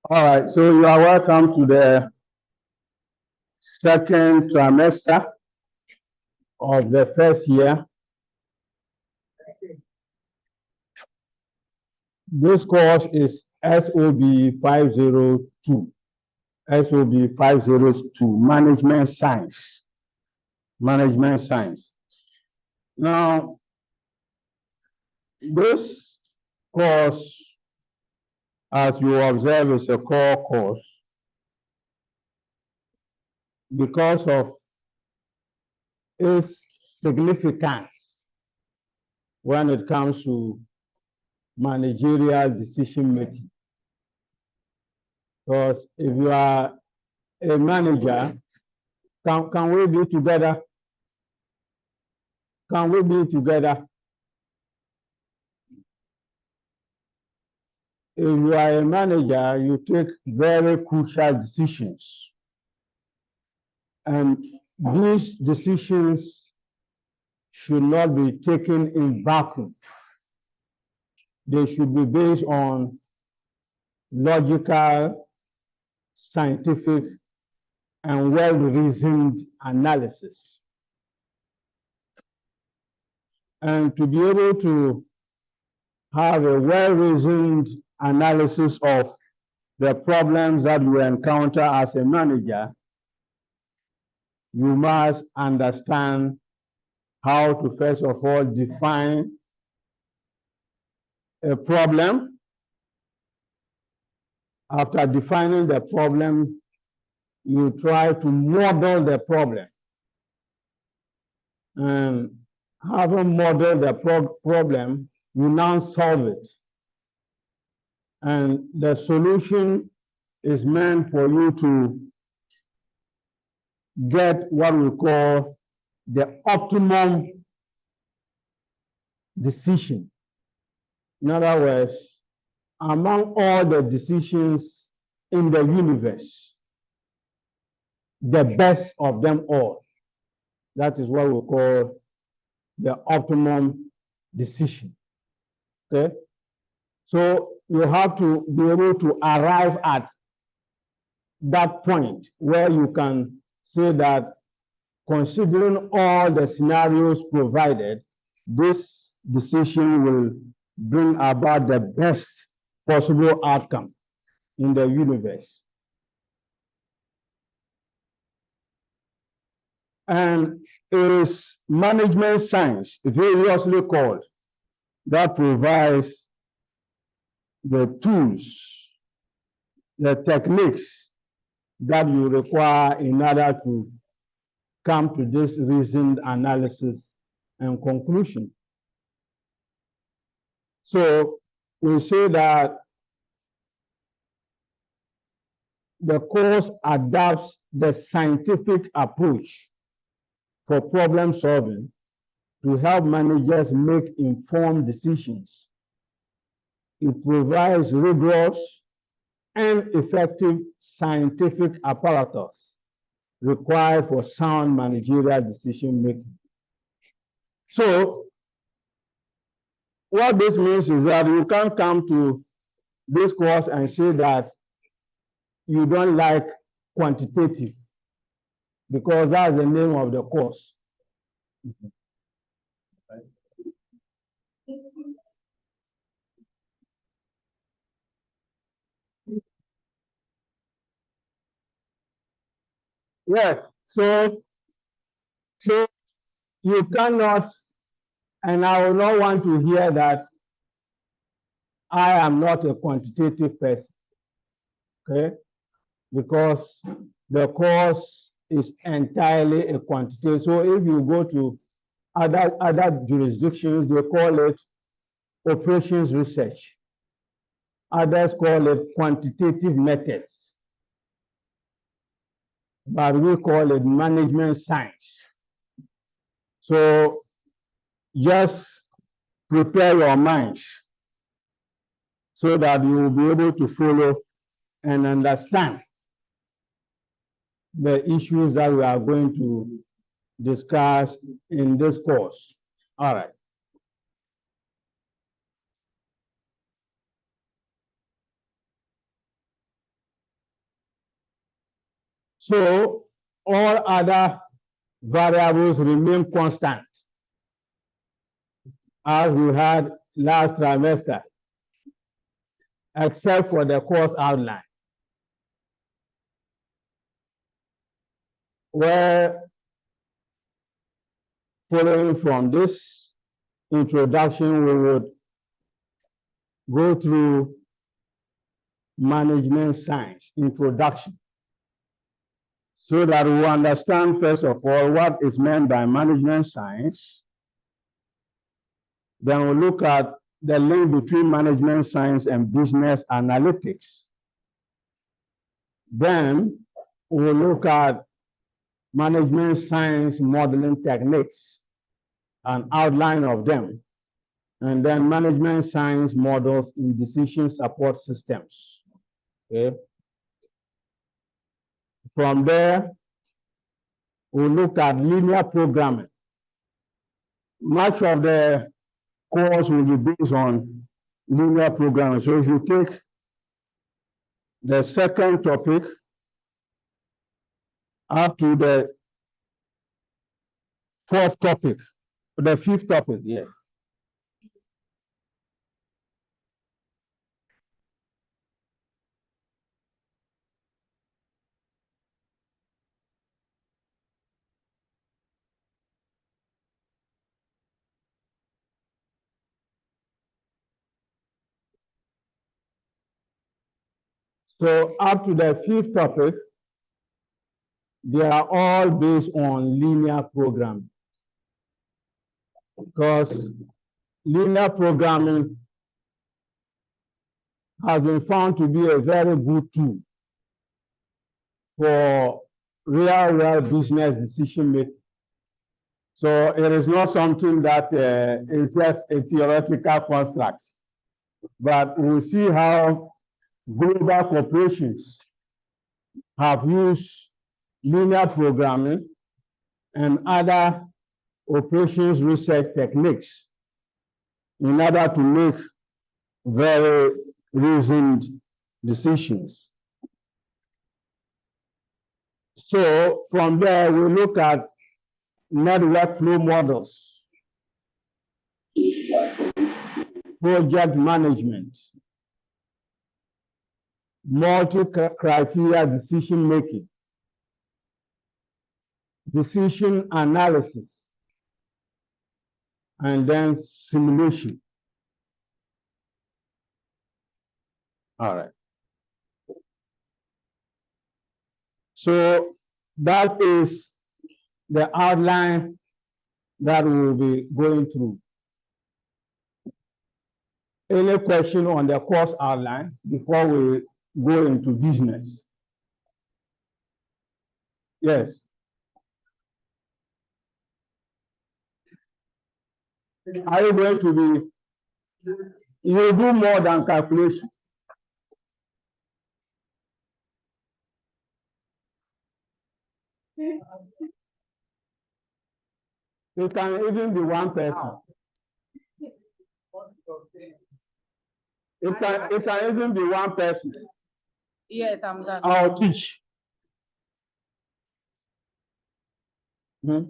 All right, so you are welcome to the second trimester of the first year. This course is SOB 502, SOB 502, Management Science. Management Science. Now, this course, as you observe, is a core course because of its significance when it comes to managerial decision making. Because if you are a manager, can we be together? Can we be together? If you are a manager, you take very crucial decisions. And these decisions should not be taken in vacuum. They should be based on logical, scientific, and well-reasoned analysis. And to be able to have a well-reasoned analysis of the problems that you encounter as a manager, you must understand how to, first of all, define a problem. After defining the problem, you try to model the problem. And having modeled the problem, you now solve it. And the solution is meant for you to get what we call the optimum decision. In other words, among all the decisions in the universe, the best of them all. That is what we call the optimum decision. Okay? So you have to be able to arrive at that point where you can say that considering all the scenarios provided, this decision will bring about the best possible outcome in the universe. And it is management science, variously called, that provides the tools, the techniques that you require in order to come to this reasoned analysis and conclusion. So we say that the course adapts the scientific approach for problem solving to help managers make informed decisions. It provides rigorous and effective scientific apparatus required for sound managerial decision making. So, what this means is that you can't come to this course and say that you don't like quantitative, because that's the name of the course. Yes, so you cannot, and I will not want to hear that I am not a quantitative person, okay? Because the course is entirely a quantitative. So if you go to other jurisdictions, they call it operations research. Others call it quantitative methods. But we call it management science. So just prepare your minds so that you will be able to follow and understand the issues that we are going to discuss in this course. All right. So all other variables remain constant as we had last trimester, except for the course outline, where following from this introduction, we would go through management science introduction, so that we understand, first of all, what is meant by management science. Then we'll look at the link between management science and business analytics. Then we'll look at management science modeling techniques, an outline of them, and then management science models in decision support systems. Okay. From there, we'll look at linear programming. Much of the course will be based on linear programming. So if you take the second topic up to the fourth topic, the fifth topic, yes. So up to the fifth topic, they are all based on linear programming, because linear programming has been found to be a very good tool for real-world business decision making. So it is not something that is just a theoretical construct, but we'll see how global corporations have used linear programming and other operations research techniques in order to make very reasoned decisions. So from there, we look at network flow models, project management, multi-criteria decision making, decision analysis, and then simulation. All right. So that is the outline that we'll be going through. Any question on the course outline before we go into business? Yes. Are you going to be, you do more than calculation? It can even be one person. It can even be one person. Yes, I'm done. I'll teach. Hmm?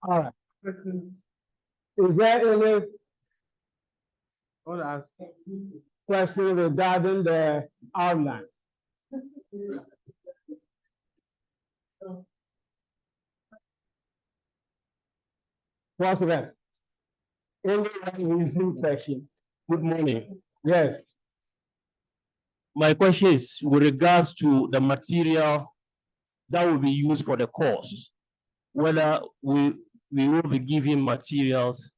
All right. Is there any question regarding the outline? What's that? Anyone using question? Good morning. Yes. My question is with regards to the material that will be used for the course, whether we will be giving materials.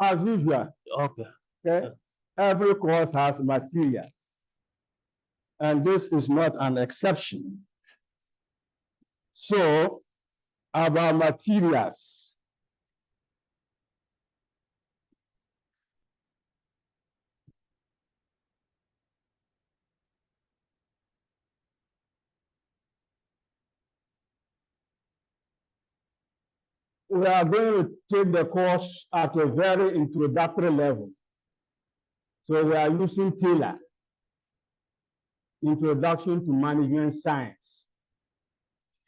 As usual. Okay. Okay. Every course has materials, and this is not an exception. So, about materials, we are going to take the course at a very introductory level. So we are using Taylor, Introduction to Management Science.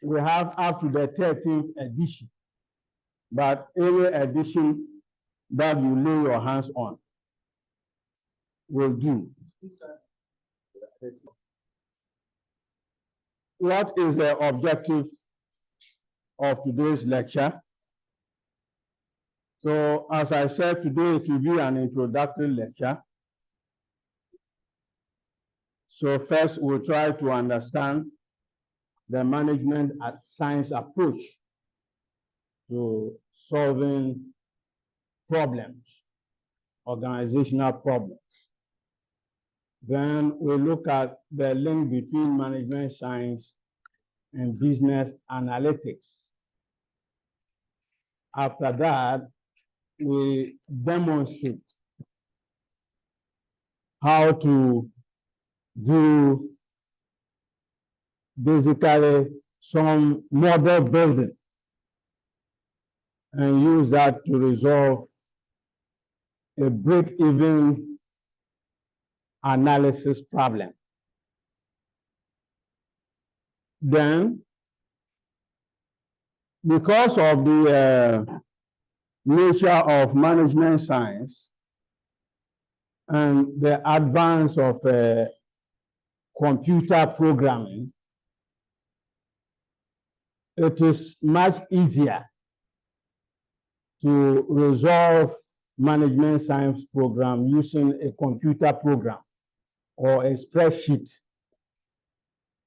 We have up to the 13th edition, but any edition that you lay your hands on will do. What is the objective of today's lecture? So, as I said, today it will be an introductory lecture. So first, we'll try to understand the management science approach to solving problems, organizational problems. Then we look at the link between management science and business analytics. After that, we demonstrate how to do basically some model building and use that to resolve a break-even analysis problem. Then, because of the nature of management science and the advance of computer programming, it is much easier to resolve management science program using a computer program or a spreadsheet.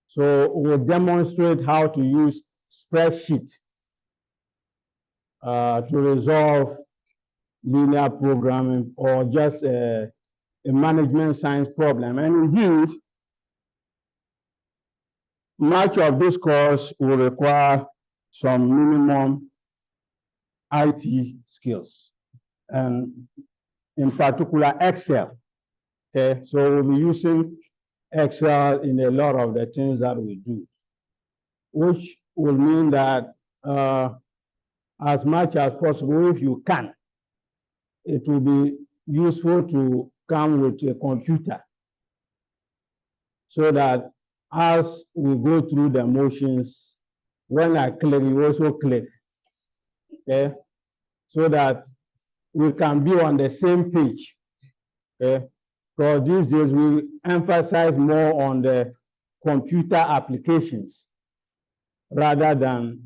So we'll demonstrate how to use spreadsheet to resolve linear programming or just a management science problem. And indeed, much of this course will require some minimum IT skills, and in particular Excel. Okay, so we'll be using Excel in a lot of the things that we do, which will mean that as much as possible, if you can, it will be useful to come with a computer so that as we go through the motions, when I click, you also click. Okay, so that we can be on the same page. Okay, because these days we emphasize more on the computer applications rather than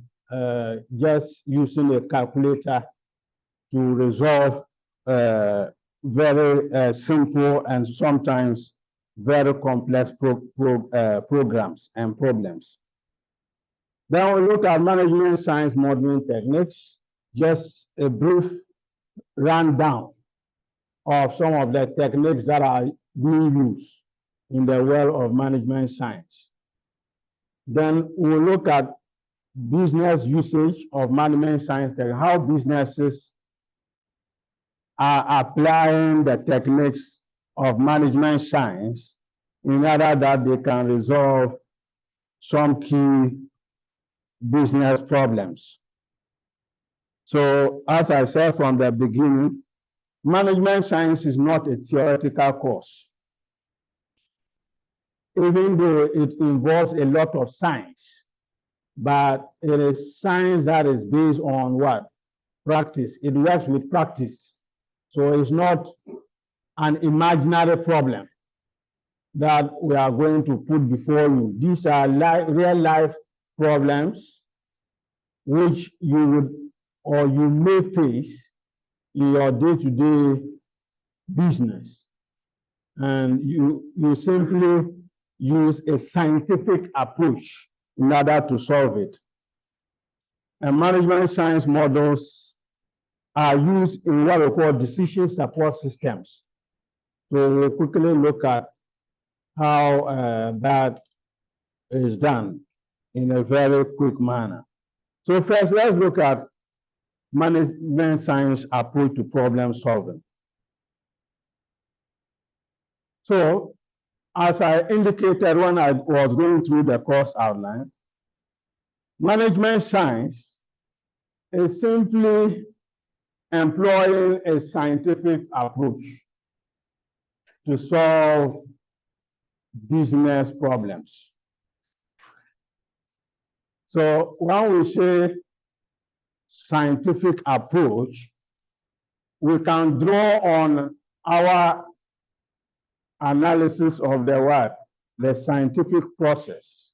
just using a calculator to resolve very simple and sometimes very complex programs and problems. Then we look at management science modeling techniques, just a brief rundown of some of the techniques that are being used in the world of management science. Then we'll look at business usage of management science, how businesses are applying the techniques of management science in order that they can resolve some key business problems. So, as I said from the beginning, management science is not a theoretical course, even though it involves a lot of science, but it is science that is based on what? Practice. It works with practice. So it's not an imaginary problem that we are going to put before you. These are real life problems which you would or you may face in your day-to-day business. And you simply use a scientific approach in order to solve it. And management science models are used in what we call decision support systems. So we'll quickly look at how that is done in a very quick manner. So first, let's look at management science approach to problem solving. So, as I indicated when I was going through the course outline, management science is simply employing a scientific approach to solve business problems. So when we say scientific approach, we can draw on our analysis of the what? The scientific process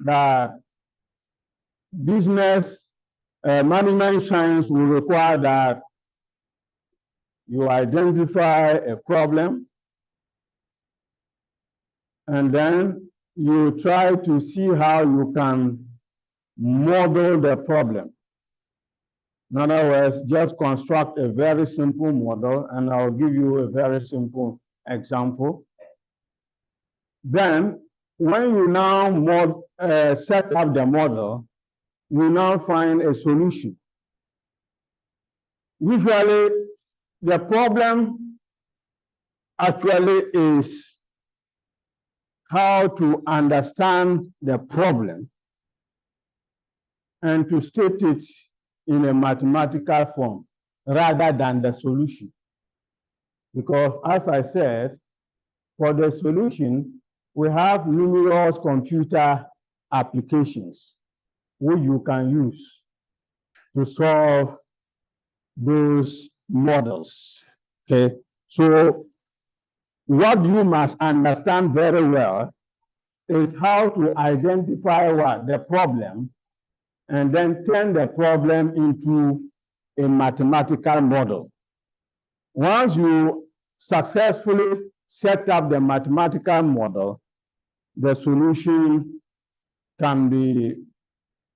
that business management science will require that you identify a problem and then you try to see how you can model the problem. In other words, just construct a very simple model, and I'll give you a very simple example. Then, when you now set up the model, you now find a solution. Usually, the problem actually is how to understand the problem and to state it in a mathematical form rather than the solution. Because as I said, for the solution, we have numerous computer applications which you can use to solve those models. Okay, so what you must understand very well is how to identify what the problem and then turn the problem into a mathematical model. Once you successfully set up the mathematical model, the solution can be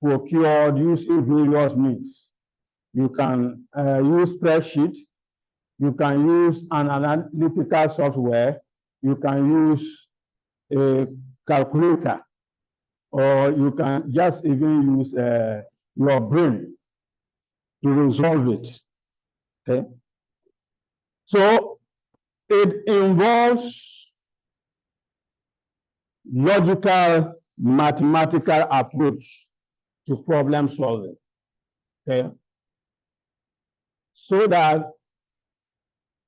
procured using various means. You can use spreadsheet, you can use an analytical software, you can use a calculator, or you can just even use your brain to resolve it. Okay. So it involves logical, mathematical approach to problem solving. Okay. So that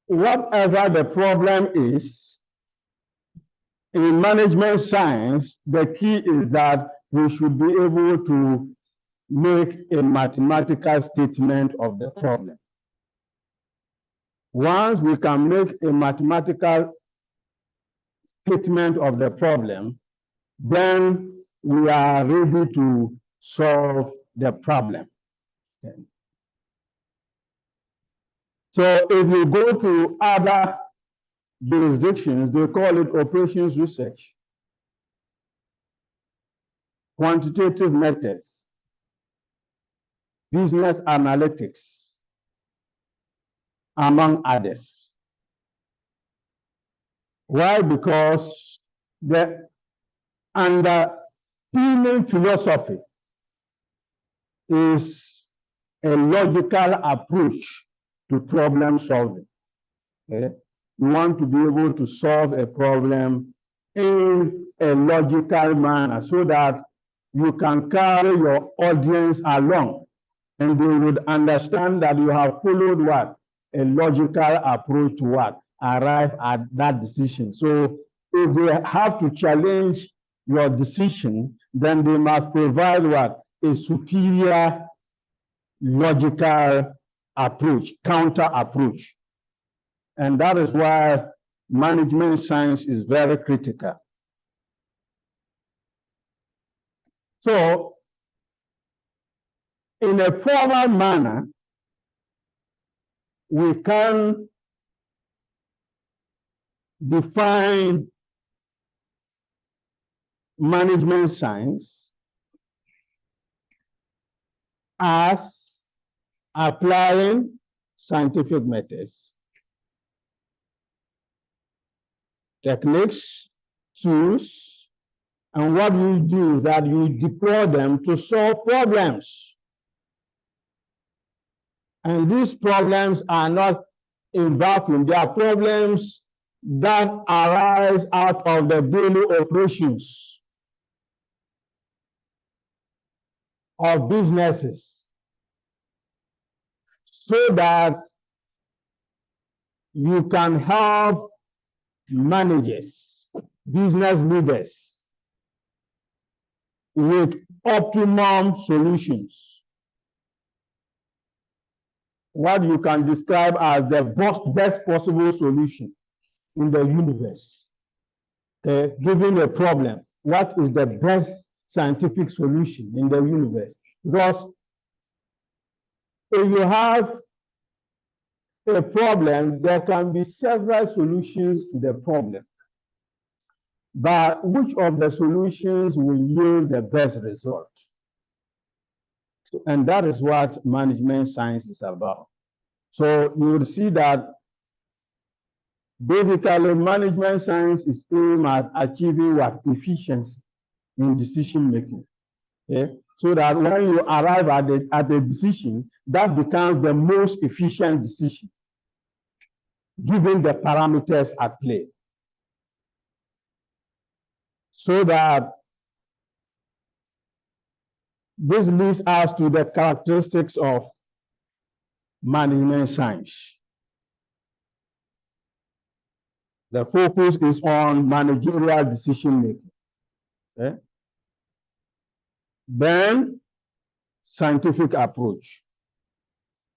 whatever the problem is, in management science, the key is that we should be able to make a mathematical statement of the problem. Once we can make a mathematical statement of the problem, then we are ready to solve the problem. Okay. So if you go to other jurisdictions, they call it operations research, quantitative methods, business analytics, among others. Why? Because the underpinning philosophy is a logical approach to problem solving. Okay? You want to be able to solve a problem in a logical manner so that you can carry your audience along and they would understand that you have followed what? A logical approach to what? Arrive at that decision. So if they have to challenge your decision, then they must provide what? A superior logical approach, counter approach. And that is why management science is very critical. So, in a formal manner, we can define management science as applying scientific methods, techniques, tools, and what you do is that you deploy them to solve problems. And these problems are not in vacuum. They are problems that arise out of the daily operations of businesses. so that you can have managers, business leaders with optimum solutions. What you can describe as the best possible solution in the universe. Okay, given a problem, what is the best scientific solution in the universe? Because if you have a problem, there can be several solutions to the problem. But which of the solutions will yield the best result? And that is what management science is about. So you will see that basically management science is aimed at achieving what? Efficiency in decision making. Okay? So that when you arrive at a decision, that becomes the most efficient decision, given the parameters at play. So that this leads us to the characteristics of management science. The focus is on managerial decision making. Okay? Then scientific approach.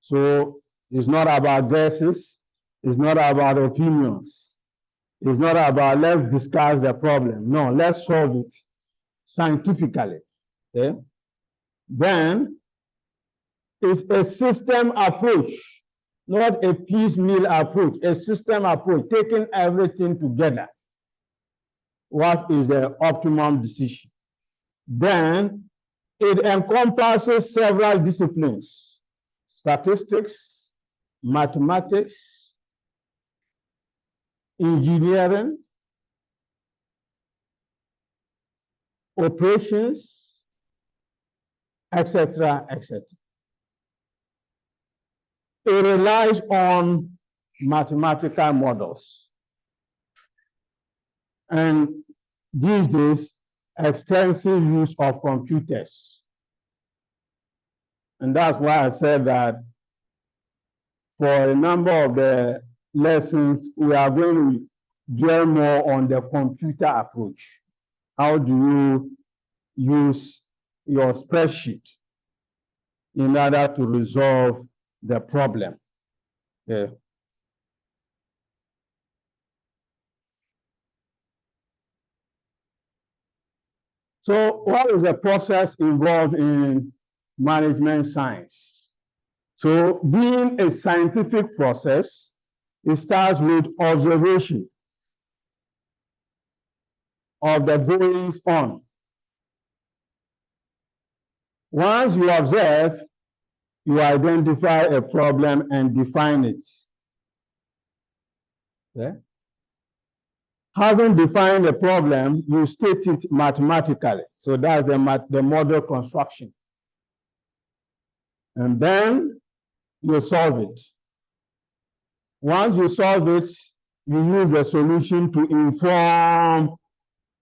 So it's not about guesses, it's not about opinions, it's not about let's discuss the problem. No, let's solve it scientifically. Okay? Then it's a system approach, not a piecemeal approach, a system approach, taking everything together. What is the optimum decision? Then it encompasses several disciplines: statistics, mathematics, engineering, operations, etc., etc. It relies on mathematical models. And these days, extensive use of computers. And that's why I said that for a number of the lessons, we are going to dwell more on the computer approach. How do you use your spreadsheet in order to resolve the problem? Yeah. So what is the process involved in management science? So being a scientific process, it starts with observation of the goings on. Once you observe, you identify a problem and define it. Okay? Having defined a problem, you state it mathematically. So that's the model construction. And then you solve it. Once you solve it, you use the solution to inform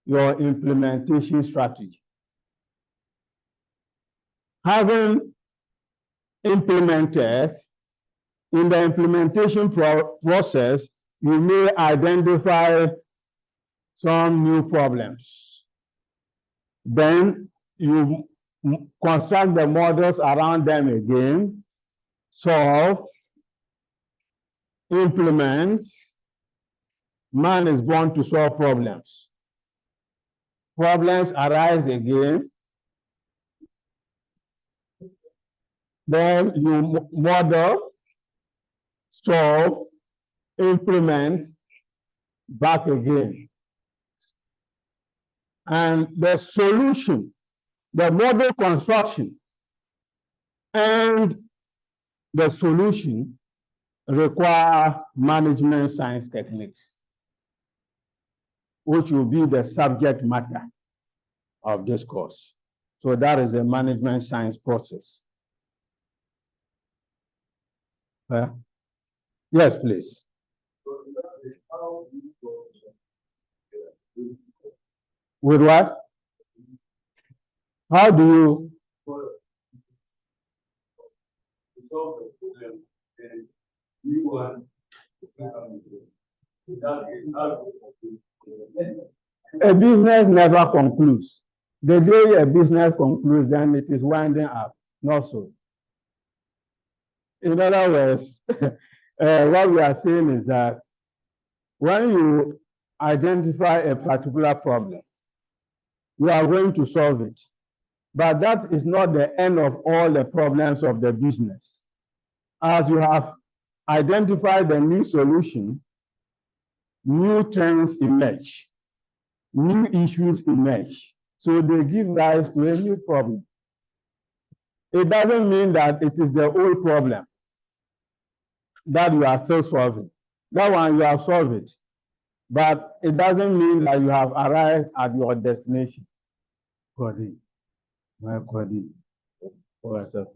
your implementation strategy. Having implemented, in the implementation process, you may identify some new problems. Then you construct the models around them again, solve, implement. Man is born to solve problems. Problems arise again. Then you model, solve, implement, back again. And the solution, the model construction, and the solution require management science techniques, which will be the subject matter of this course. So that is a management science process. Yes, please. With what? How do you? and new one. That is how. A business never concludes. The day a business concludes, then it is winding up. Not so. In other words, what we are saying is that when you identify a particular problem, you are going to solve it. But that is not the end of all the problems of the business. As you have identified the new solution, new trends emerge, new issues emerge. So they give rise to a new problem. It doesn't mean that it is the old problem that you are still solving. That one you have solved it. But it doesn't mean that you have arrived at your destination. Cody, my Cody. What's up?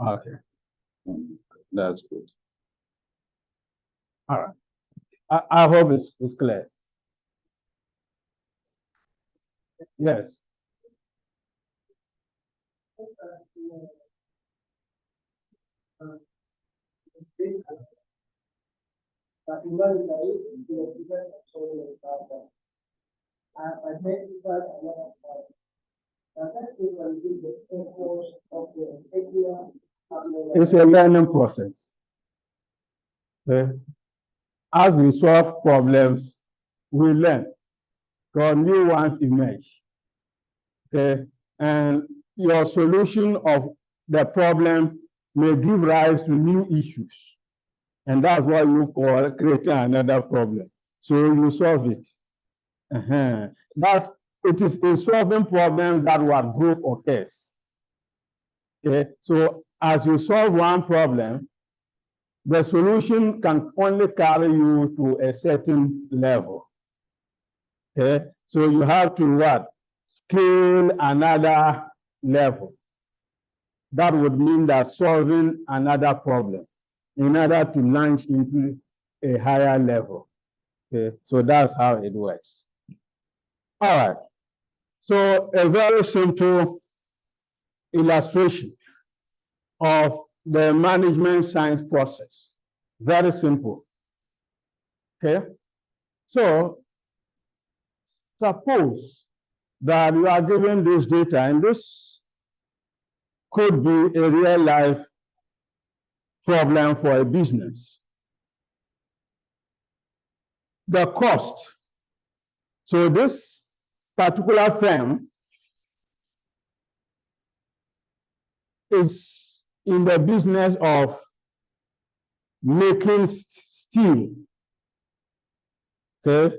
Okay. That's good. All right. I hope it's clear. Yes. It's a learning process. Okay? As we solve problems, we learn. So new ones emerge. Okay? And your solution of the problem may give rise to new issues. And that's what you call creating another problem. So you solve it. That it is in solving problems that what growth occurs. Okay, so as you solve one problem, the solution can only carry you to a certain level. Okay, so you have to what? Scale another level. That would mean that solving another problem in order to launch into a higher level. Okay, so that's how it works. All right. So a very simple illustration of the management science process. Very simple. Okay. So suppose that you are given this data, and this could be a real life problem for a business. The cost. So this particular firm is in the business of making steel, okay,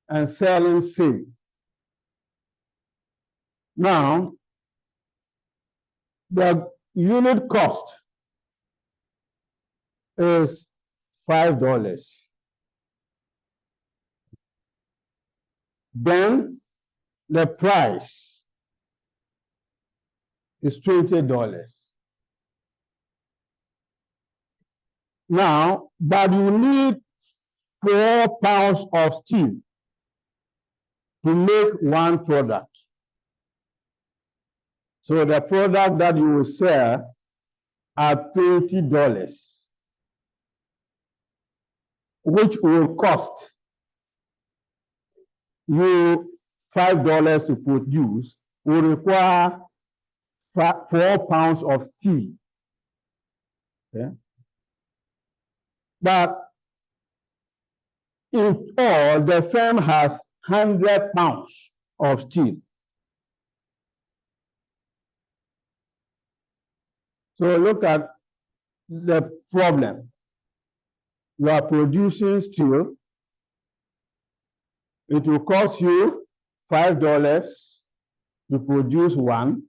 and selling steel. Now, the unit cost is $5. Then the price is $20. Now, but you need 4 pounds of steel to make one product. So the product that you will sell at $20, which will cost you $5 to produce, will require 4 pounds of steel. Okay? But in all, the firm has 100 pounds of steel. So look at the problem. You are producing steel. It will cost you $5 to produce one.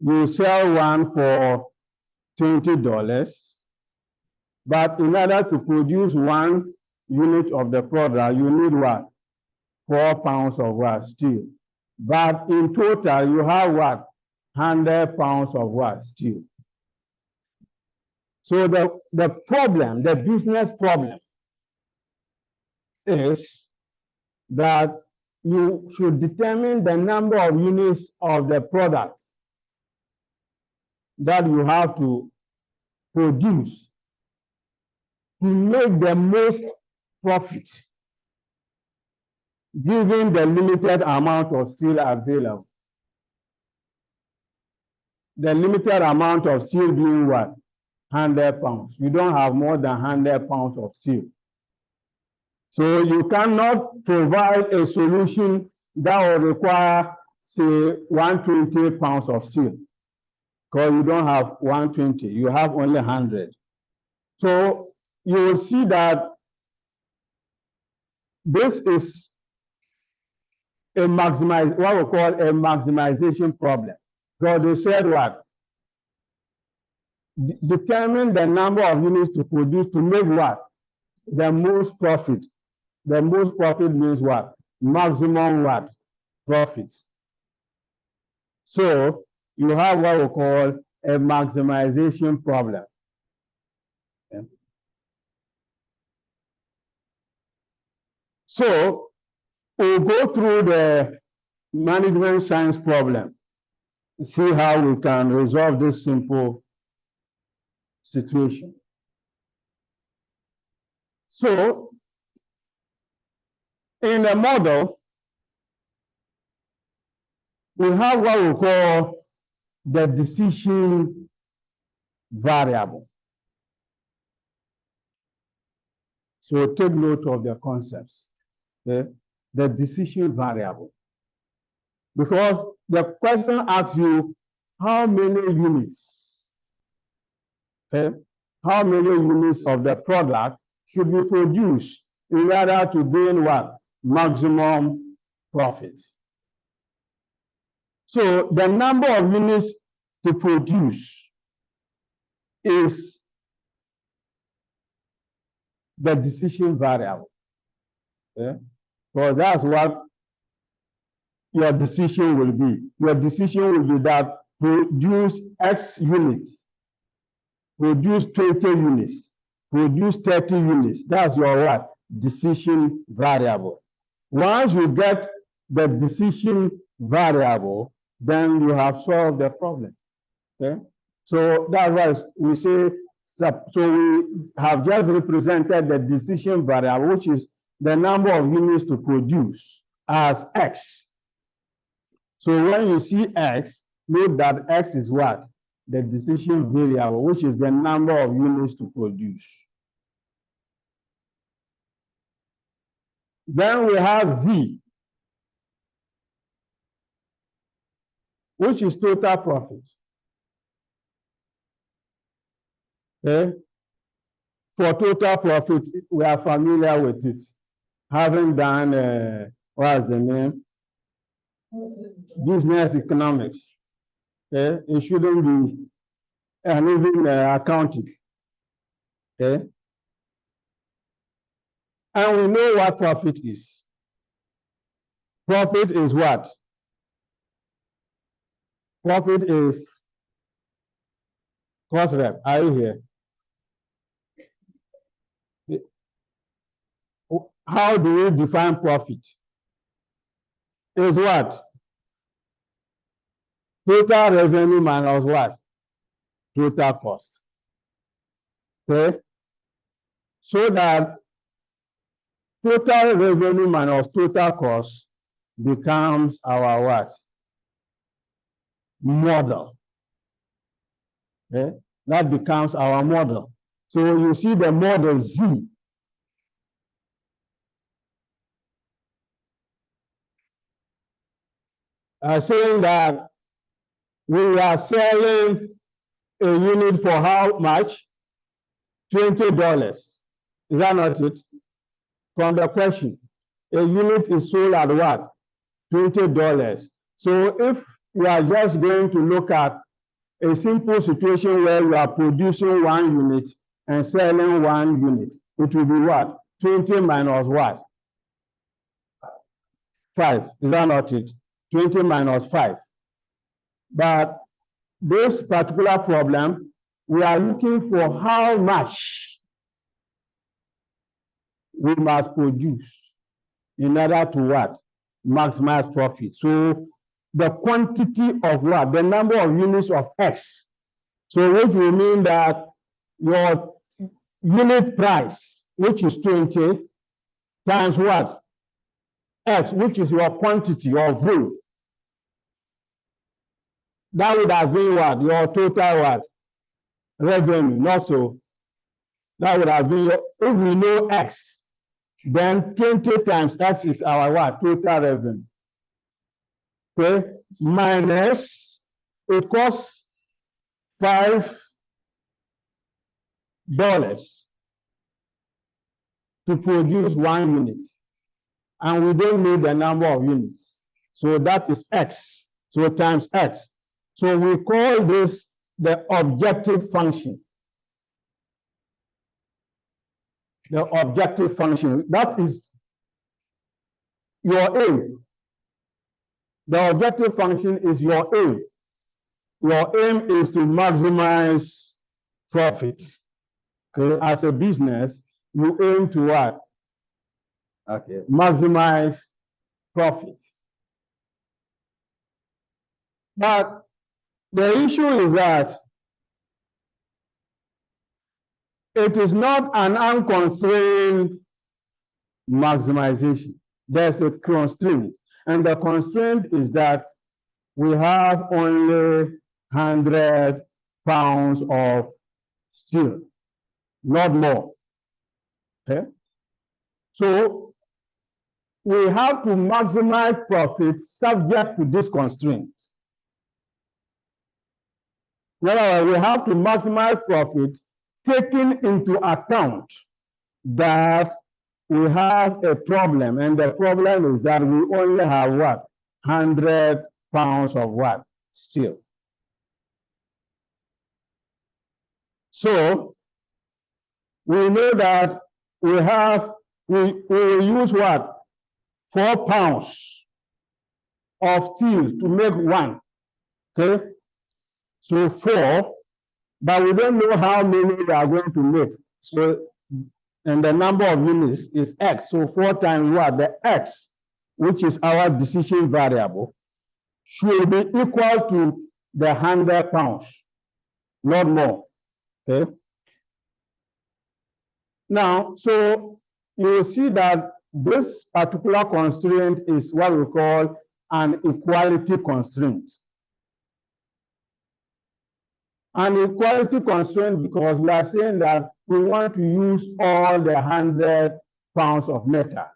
You sell one for $20. But in order to produce one unit of the product, you need what? 4 pounds of what? Steel. But in total, you have what? 100 pounds of what? Steel. So the problem, the business problem is that you should determine the number of units of the products that you have to produce to make the most profit, given the limited amount of steel available. The limited amount of steel being what? 100 pounds. You don't have more than 100 pounds of steel. So you cannot provide a solution that will require, say, 120 pounds of steel, because you don't have 120, you have only 100. So you will see that this is what we call a maximization problem. Because they said what? Determine the number of units to produce to make what? The most profit. The most profit means what? Maximum what? Profit. So you have what we call a maximization problem. Okay. So we'll go through the management science problem, see how we can resolve this simple situation. So in the model, we have what we call the decision variable. So take note of the concepts. Okay? The decision variable. Because the question asks you how many units, okay? How many units of the product should be produced in order to gain what? Maximum profit. So the number of units to produce is the decision variable. Okay? Because that's what your decision will be. Your decision will be that produce X units, produce 20 units, produce 30 units. That's your what? Decision variable. Once you get the decision variable, then you have solved the problem. Okay? So that's why we say, so we have just represented the decision variable, which is the number of units to produce, as X. So when you see X, note that X is what? The decision variable, which is the number of units to produce. Then we have Z, which is total profit. Okay? For total profit, we are familiar with it. Having done, what's the name? Business economics. Okay? It shouldn't be, and even accounting. Okay? And we know what profit is. Profit is what? Profit is cost rep. Are you here? How do we define profit? Is what? Total revenue minus what? Total cost. Okay? So that total revenue minus total cost becomes our what? Model. Okay? That becomes our model. So you see the model Z. Saying that we are selling a unit for how much? $20. Is that not it? From the question, a unit is sold at what? $20. So if we are just going to look at a simple situation where you are producing 1 unit and selling 1 unit, it will be what? 20 minus what? 5. Is that not it? 20 minus 5. But this particular problem, we are looking for how much we must produce in order to what? maximize profit. So the quantity of what? The number of units of X. So which will mean that your unit price, which is 20, times what? X, which is your quantity or volume. That would have been what? Your total what? Revenue. Not so. That would have been, if we know X, then 20 times X is our what? Total revenue. Okay? Minus, it costs $5 to produce 1 unit. And we don't need the number of units. So that is X. So times X. So we call this the objective function. The objective function. That is your aim. The objective function is your aim. Your aim is to maximize profit. Okay, as a business, you aim to what? Okay, maximize profit. But the issue is that it is not an unconstrained maximization. There's a constraint. And the constraint is that we have only 100 pounds of steel, not more. Okay? So we have to maximize profit subject to this constraint. In other words, we have to maximize profit taking into account that we have a problem, and the problem is that we only have what? 100 pounds of what? Steel. So we know that we will use what? 4 pounds of steel to make 1. Okay? So 4, but we don't know how many we are going to make. So, and the number of units is X. So 4 times what? The X, which is our decision variable, should be equal to the 100 pounds, not more. Okay? Now, so you will see that this particular constraint is what we call an equality constraint. An equality constraint because we are saying that we want to use all the 100 pounds of metal.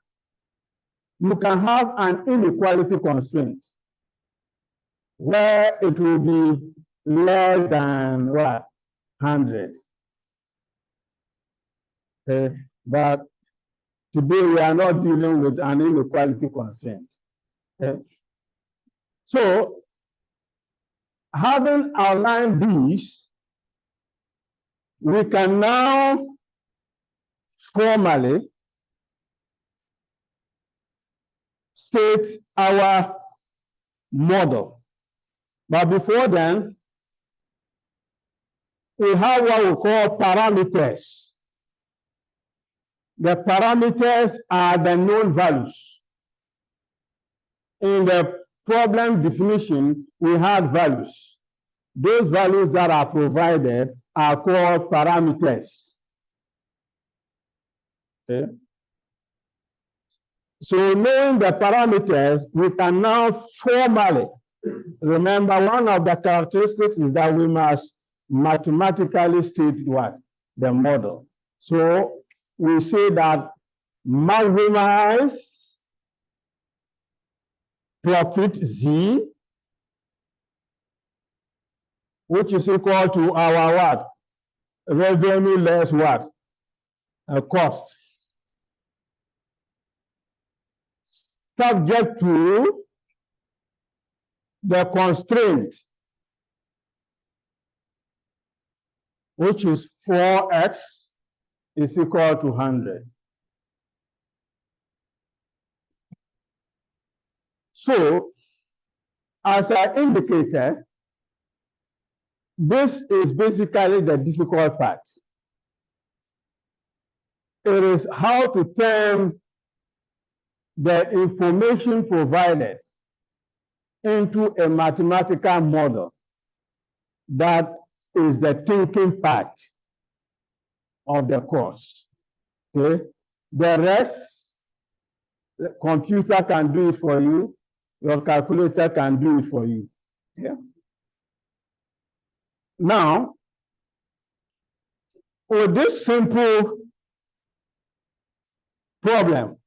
You can have an inequality constraint where it will be less than what? 100. Okay, but today we are not dealing with an inequality constraint. Okay. So, having outlined these, we can now formally state our model. But before then, we have what we call parameters. The parameters are the known values. In the problem definition, we have values. Those values that are provided are called parameters. Okay. So knowing the parameters, we can now formally, remember one of the characteristics is that we must mathematically state what? The model. So we say that maximize profit Z, which is equal to our what? Revenue less what? Cost. Subject to the constraint, which is 4x is equal to 100. So, as I indicated, this is basically the difficult part. It is how to turn the information provided into a mathematical model that is the thinking part of the course. Okay? The rest, the computer can do it for you, your calculator can do it for you. Yeah. Now, with this simple problem,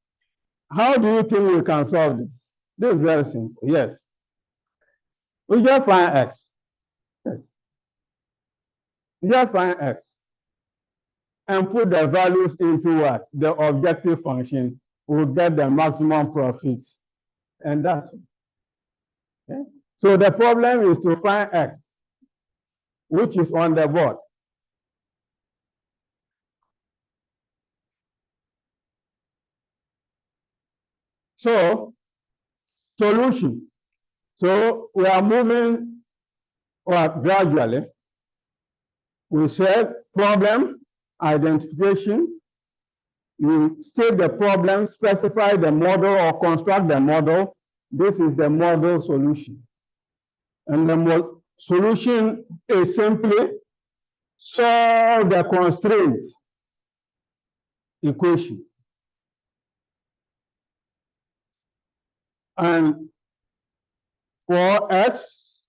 how do you think we can solve this? This is very simple. Yes. We just find x. Yes. We just find x and put the values into what? The objective function will get the maximum profit. And that's it. Okay? So the problem is to find x, which is on the board. So, solution. So we are moving gradually. We said problem identification. You state the problem, specify the model or construct the model. This is the model solution. And the solution is simply solve the constraint equation. And for x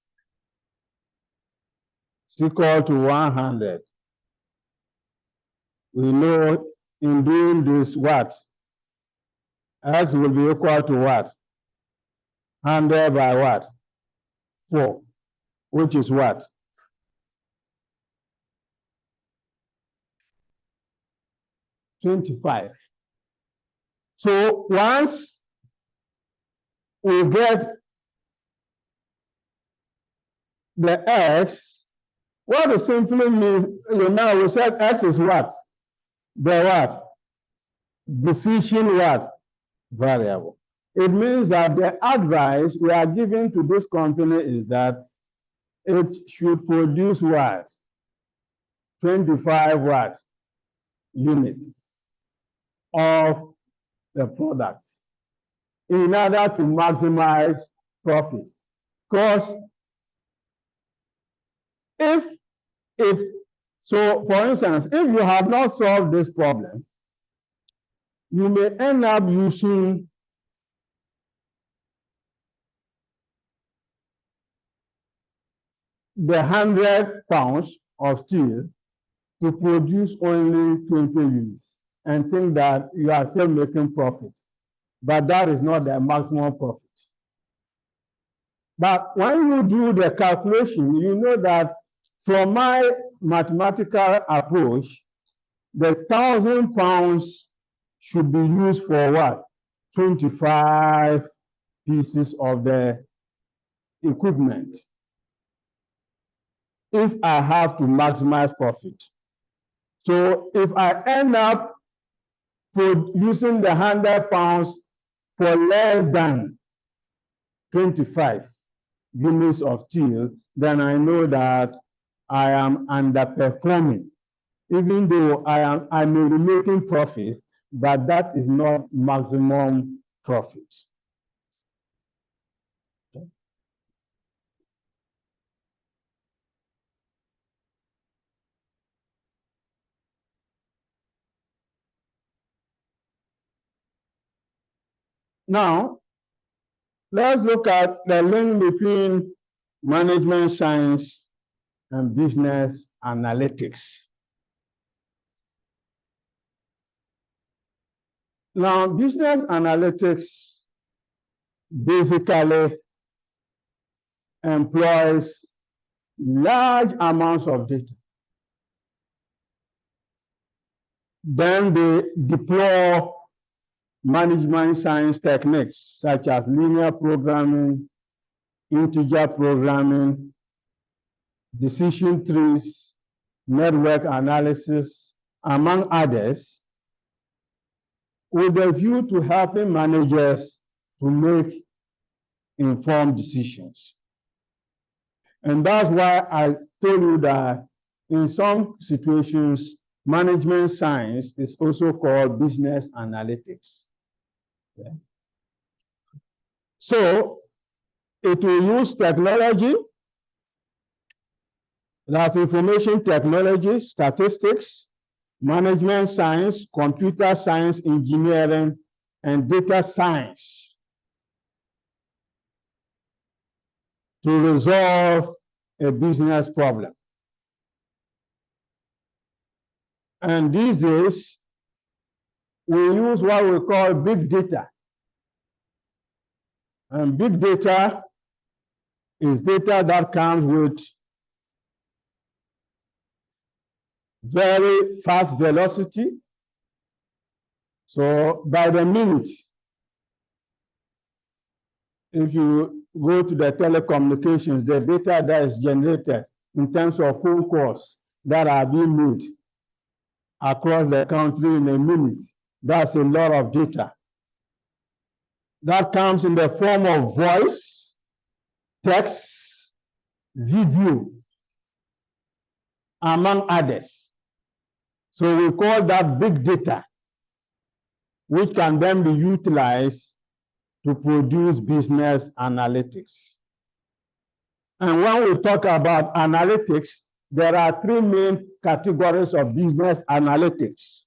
is equal to 100. We know in doing this what? X will be equal to what? 100 by what? 4, which is what? 25. So once we get the x, what it simply means, you know, we said x is what? The what? Decision what? Variable. It means that the advice we are giving to this company is that it should produce what? 25 what? Units of the product in order to maximize profit. Because if it, so for instance, if you have not solved this problem, you may end up using the 100 pounds of steel to produce only 20 units and think that you are still making profit. But that is not the maximum profit. But when you do the calculation, you know that from my mathematical approach, the 1,000 pounds should be used for what? 25 pieces of the equipment. If I have to maximize profit. So if I end up using the 100 pounds for less than 25 units of steel, then I know that I am underperforming. Even though I may be making profit, but that is not maximum profit. Now, let's look at the link between management science and business analytics. Now, business analytics basically employs large amounts of data. Then they deploy management science techniques such as linear programming, integer programming, decision trees, network analysis, among others, with a view to helping managers to make informed decisions. And that's why I told you that in some situations, management science is also called business analytics. Okay? So it will use technology, that's information technology, statistics, management science, computer science, engineering, and data science to resolve a business problem. And these days, we use what we call big data. And big data is data that comes with very fast velocity. So by the minute, if you go to the telecommunications, the data that is generated in terms of phone calls that are being made across the country in a minute, that's a lot of data. That comes in the form of voice, text, video, among others. So we call that big data, which can then be utilized to produce business analytics. And when we talk about analytics, there are three main categories of business analytics.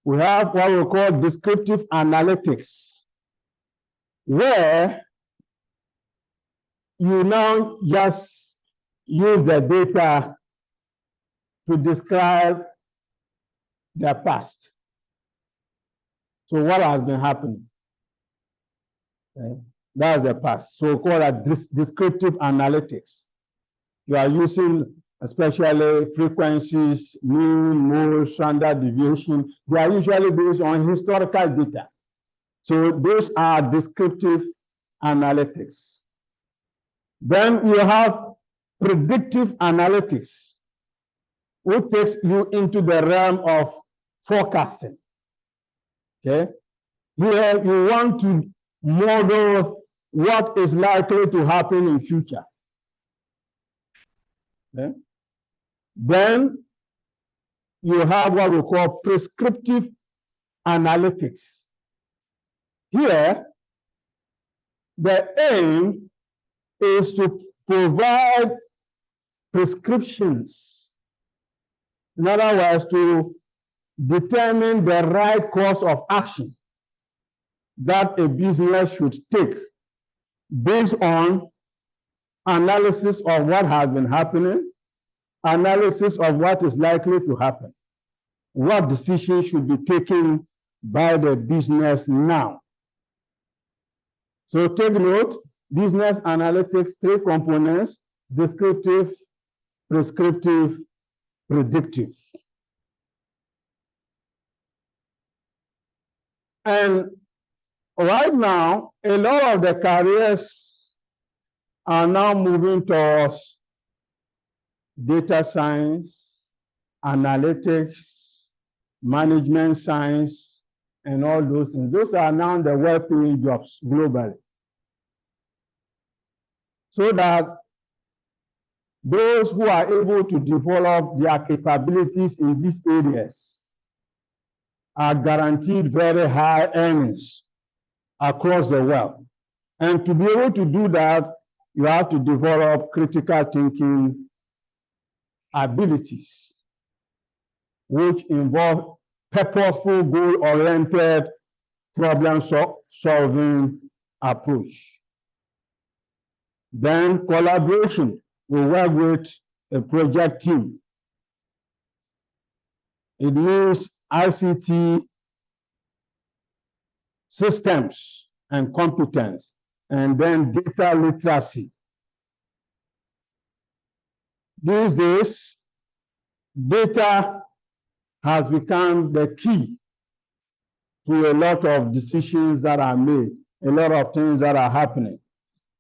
We have what we call descriptive analytics, where you now just use the data to describe the past. So what has been happening? Okay. That's the past. So we call that descriptive analytics. You are using especially frequencies, mean, mode, standard deviation. They are usually based on historical data. So those are descriptive analytics. Then you have predictive analytics, which takes you into the realm of forecasting. Okay? Here you want to model what is likely to happen in future. Okay? Then you have what we call prescriptive analytics. Here, the aim is to provide prescriptions. In other words, to determine the right course of action that a business should take based on analysis of what has been happening, analysis of what is likely to happen, what decisions should be taken by the business now. So take note, business analytics, three components: descriptive, prescriptive, predictive. And right now, a lot of the careers are now moving towards data science, analytics, management science, and all those things. Those are now the well-paying jobs globally. So that those who are able to develop their capabilities in these areas are guaranteed very high earnings across the world. And to be able to do that, you have to develop critical thinking abilities, which involve purposeful, goal-oriented, problem-solving approach. Then collaboration. We work with a project team. It means ICT systems and competence, and then data literacy. These days, data has become the key to a lot of decisions that are made, a lot of things that are happening.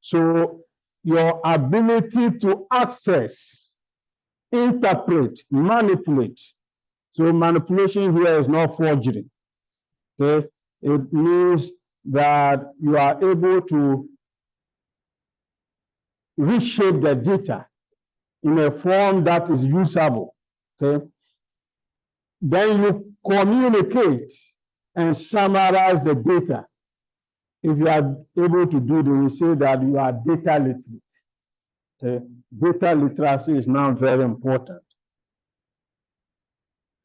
So your ability to access, interpret, manipulate. So manipulation here is not forgery. Okay? It means that you are able to reshape the data in a form that is usable. Okay? Then you communicate and summarize the data If you are able to do, they will say that you are data literate. Okay? Data literacy is now very important.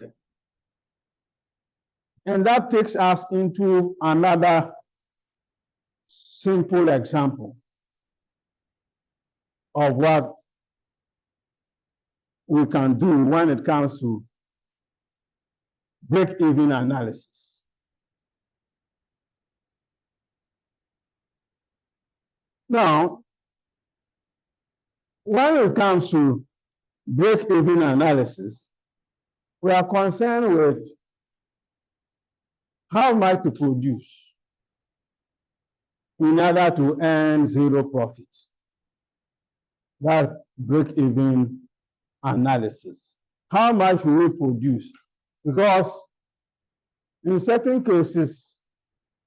Okay. And that takes us into another simple example of what we can do when it comes to break-even analysis. Now, when it comes to break-even analysis, we are concerned with how much to produce in order to earn zero profit. That's break-even analysis. How much will we produce? Because in certain cases,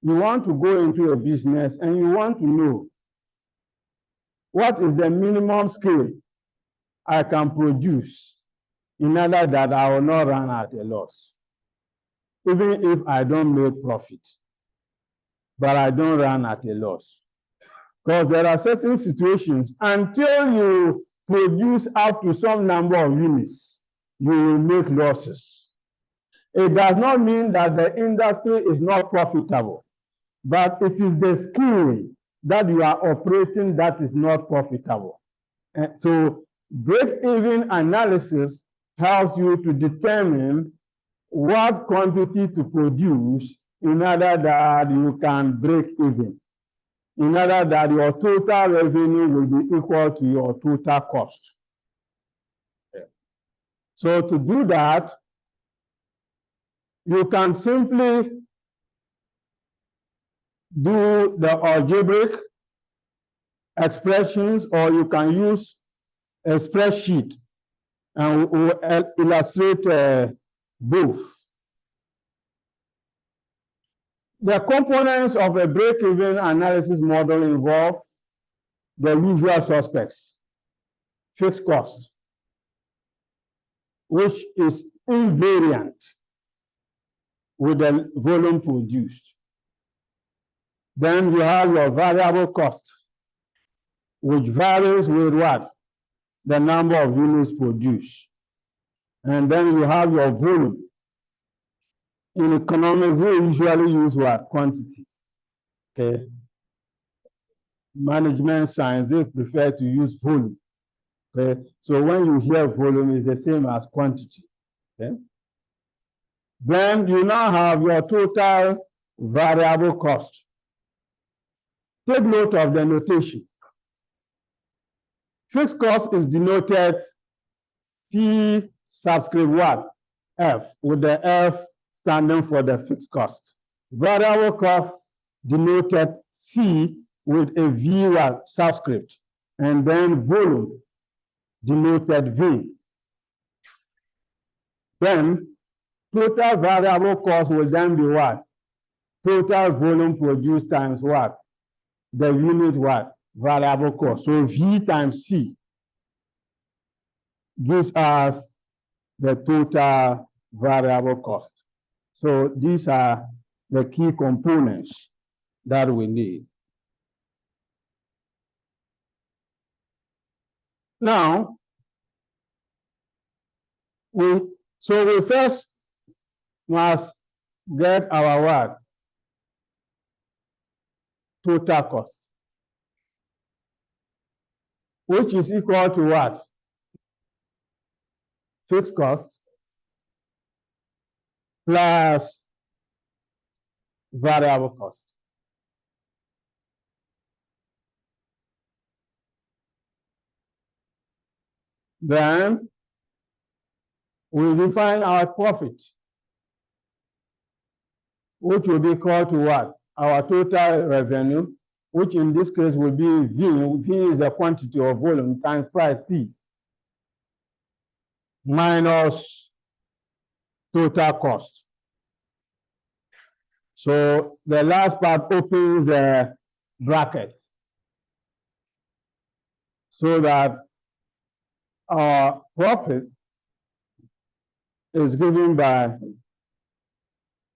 you want to go into a business and you want to know what is the minimum scale I can produce in order that I will not run at a loss, even if I don't make profit, but I don't run at a loss. Because there are certain situations, until you produce up to some number of units, you will make losses. It does not mean that the industry is not profitable, but it is the skill that you are operating that is not profitable. And so break-even analysis helps you to determine what quantity to produce in order that you can break even, in order that your total revenue will be equal to your total cost. Yeah. So to do that, you can simply do the algebraic expressions, or you can use a spreadsheet, and we'll illustrate both. The components of a break-even analysis model involve the usual suspects: fixed cost, which is invariant with the volume produced. Then you have your variable cost, which varies with what? The number of units produced. And then you have your volume. In economics, we usually use what? Quantity. Okay. Management science, they prefer to use volume. Okay. So when you hear volume, it's the same as quantity. Okay. Then you now have your total variable cost. Take note of the notation. Fixed cost is denoted C subscript what? F, with the F standing for the fixed cost. Variable cost denoted C with a V subscript, and then volume denoted V. Then total variable cost will then be what? Total volume produced times what? The unit what? Variable cost. So V times C gives us the total variable cost. So these are the key components that we need. Now, we first must get our what? Total cost, which is equal to what? Fixed cost plus variable cost. Then we define our profit, which will be equal to what? Our total revenue, which in this case will be V. V is the quantity of volume times price P, minus total cost. So the last part opens the bracket so that our profit is given by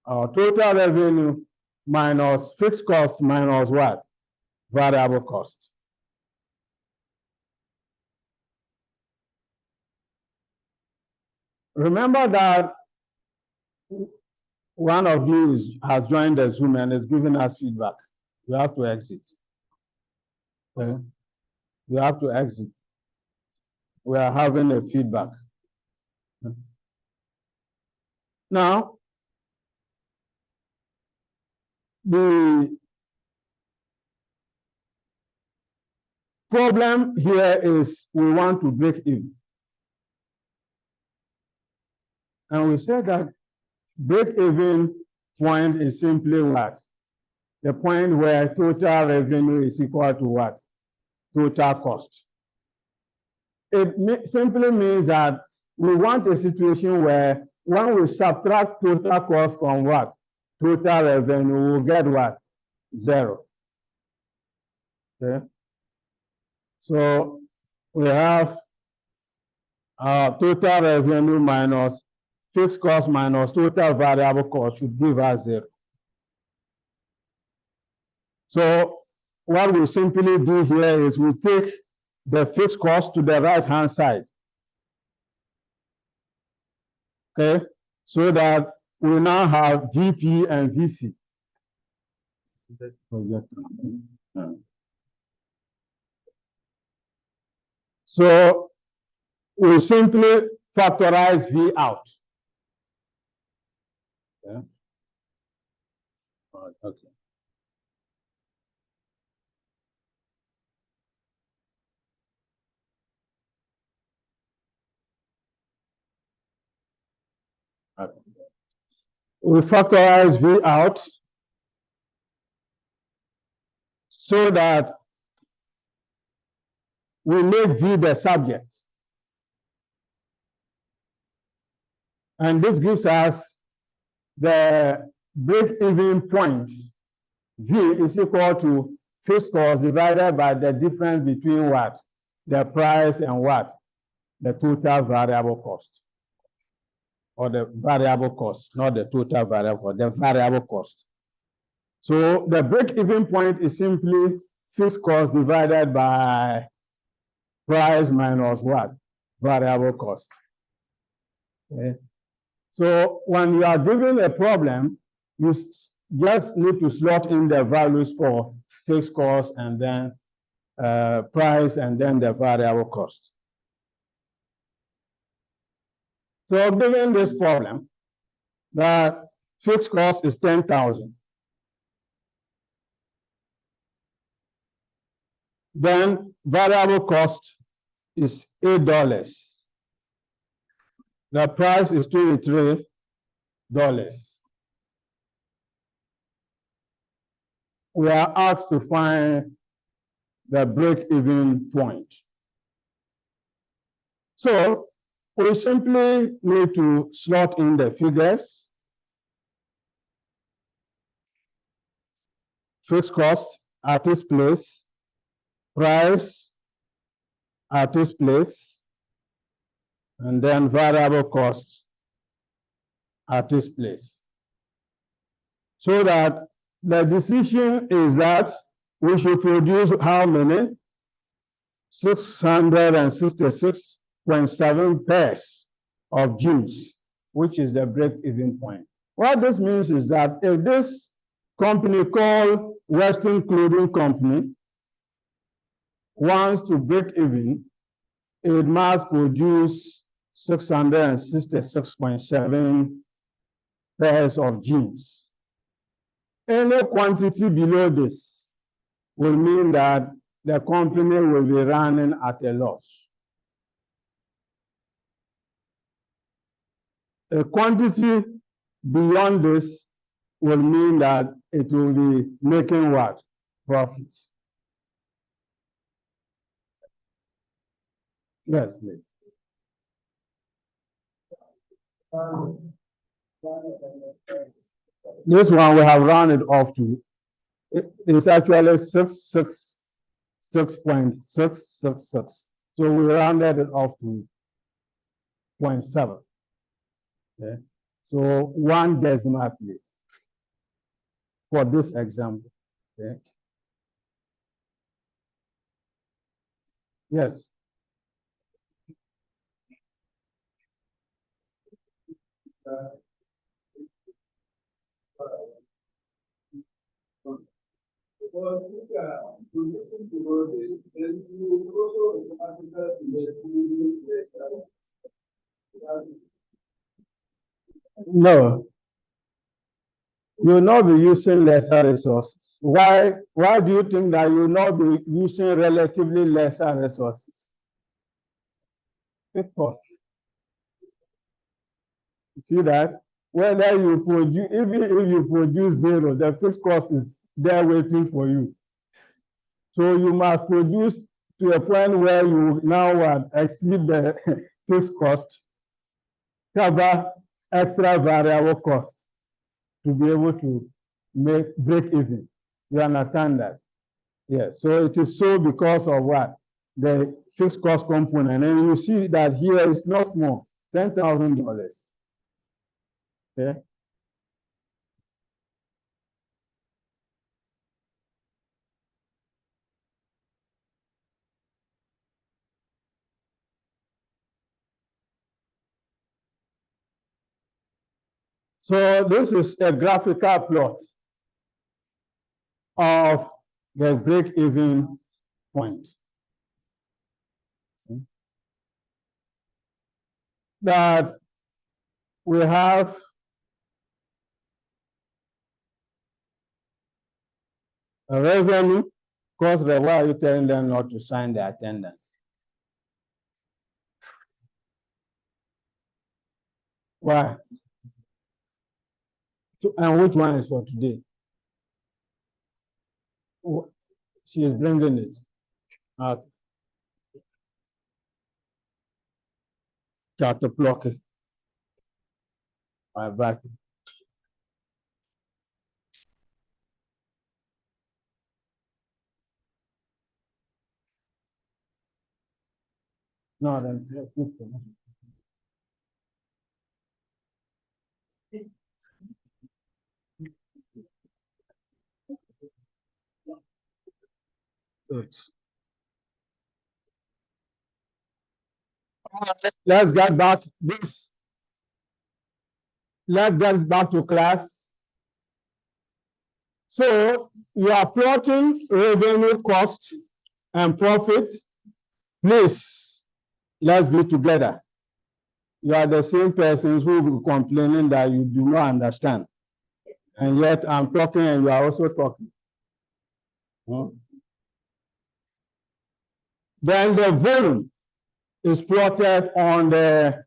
our total revenue minus fixed cost minus what? Variable cost. Remember that one of you has joined the Zoom and is giving us feedback. You have to exit. Okay? You have to exit. We are having a feedback. Now, the problem here is we want to break even. And we said that break-even point is simply what? The point where total revenue is equal to what? Total cost. It simply means that we want a situation where when we subtract total cost from what? Total revenue, we'll get what? 0. Okay. So we have total revenue minus fixed cost minus total variable cost should give us 0. So what we simply do here is we take the fixed cost to the right-hand side. Okay, so that we now have VP and VC. So we simply factorize V out. Yeah. Okay. We factorize V out so that we make V the subject. And this gives us the break-even point. V is equal to fixed cost divided by the difference between what? The price and what? The total variable cost. Or the variable cost, not the total variable, the variable cost. So the break-even point is simply fixed cost divided by price minus what? Variable cost. Okay. So when you are given a problem, you just need to slot in the values for fixed cost and then price and then the variable cost. So given this problem, the fixed cost is 10,000. Then variable cost is $8. The price is $23. We are asked to find the break-even point. So we simply need to slot in the figures. Fixed cost at this place, price at this place, and then variable cost at this place. So that the decision is that we should produce how many? 666.7 pairs of jeans, which is the break-even point. What this means is that if this company called Western Clothing Company wants to break even, it must produce 666.7 pairs of jeans. Any quantity below this will mean that the company will be running at a loss. A quantity beyond this will mean that it will be making what? Profit. Yes, please. This one we have rounded off to. It's actually 666.666. So we rounded it off to 0.7. Okay. So 1 decimal place. for this example. Okay. Yes. No, you will not be using lesser resources. Why do you think that you will not be using relatively lesser resources? Because you see that whether you produce, even if you produce zero, the fixed cost is there waiting for you. So you must produce to a point where you now exceed the fixed cost, cover extra variable cost to be able to break even. You understand that? Yes. So it is so because of what? The fixed cost component. And you see that here it's not small, $10,000. Okay. So this is a graphical plot of the break-even point. That we have a revenue, because why are you telling them not to sign the attendance? Why? And which one is for today? She is bringing it out. Chapter blocking. My back. No, then good. Let's get back this. Let's get back to class. So you are plotting revenue, cost, and profit. Please, let's be together. You are the same persons who will be complaining that you do not understand. And yet I'm talking and you are also talking. Then the volume is plotted on the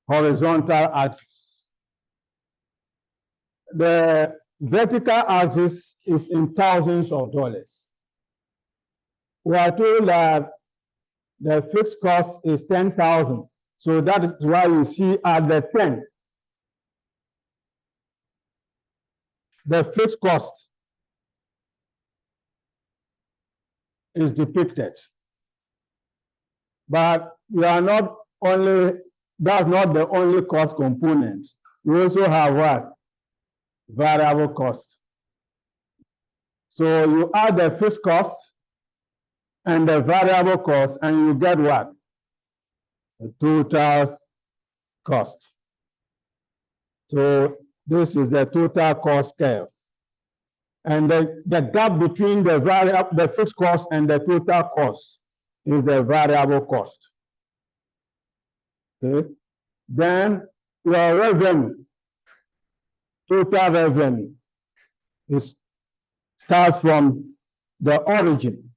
horizontal axis. The vertical axis is in thousands of dollars. We are told that the fixed cost is 10,000. So that is why you see at the 10, the fixed cost is depicted. But we are not only, that's not the only cost component. We also have what? Variable cost. So you add the fixed cost and the variable cost, and you get what? The total cost. So this is the total cost curve. And the gap between the fixed cost and the total cost is the variable cost. Okay. Then your revenue, total revenue, starts from the origin.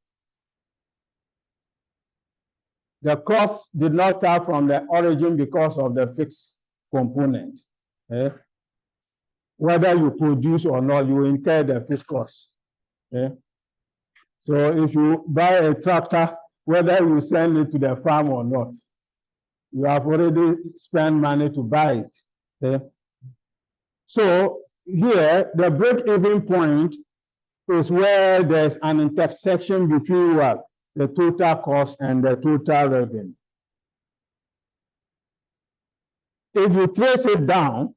The cost did not start from the origin because of the fixed component. Okay. Whether you produce or not, you incur the fixed cost. Okay. So if you buy a tractor, whether you send it to the farm or not, you have already spent money to buy it. Okay. So here, the break-even point is where there's an intersection between what? The total cost and the total revenue. If you trace it down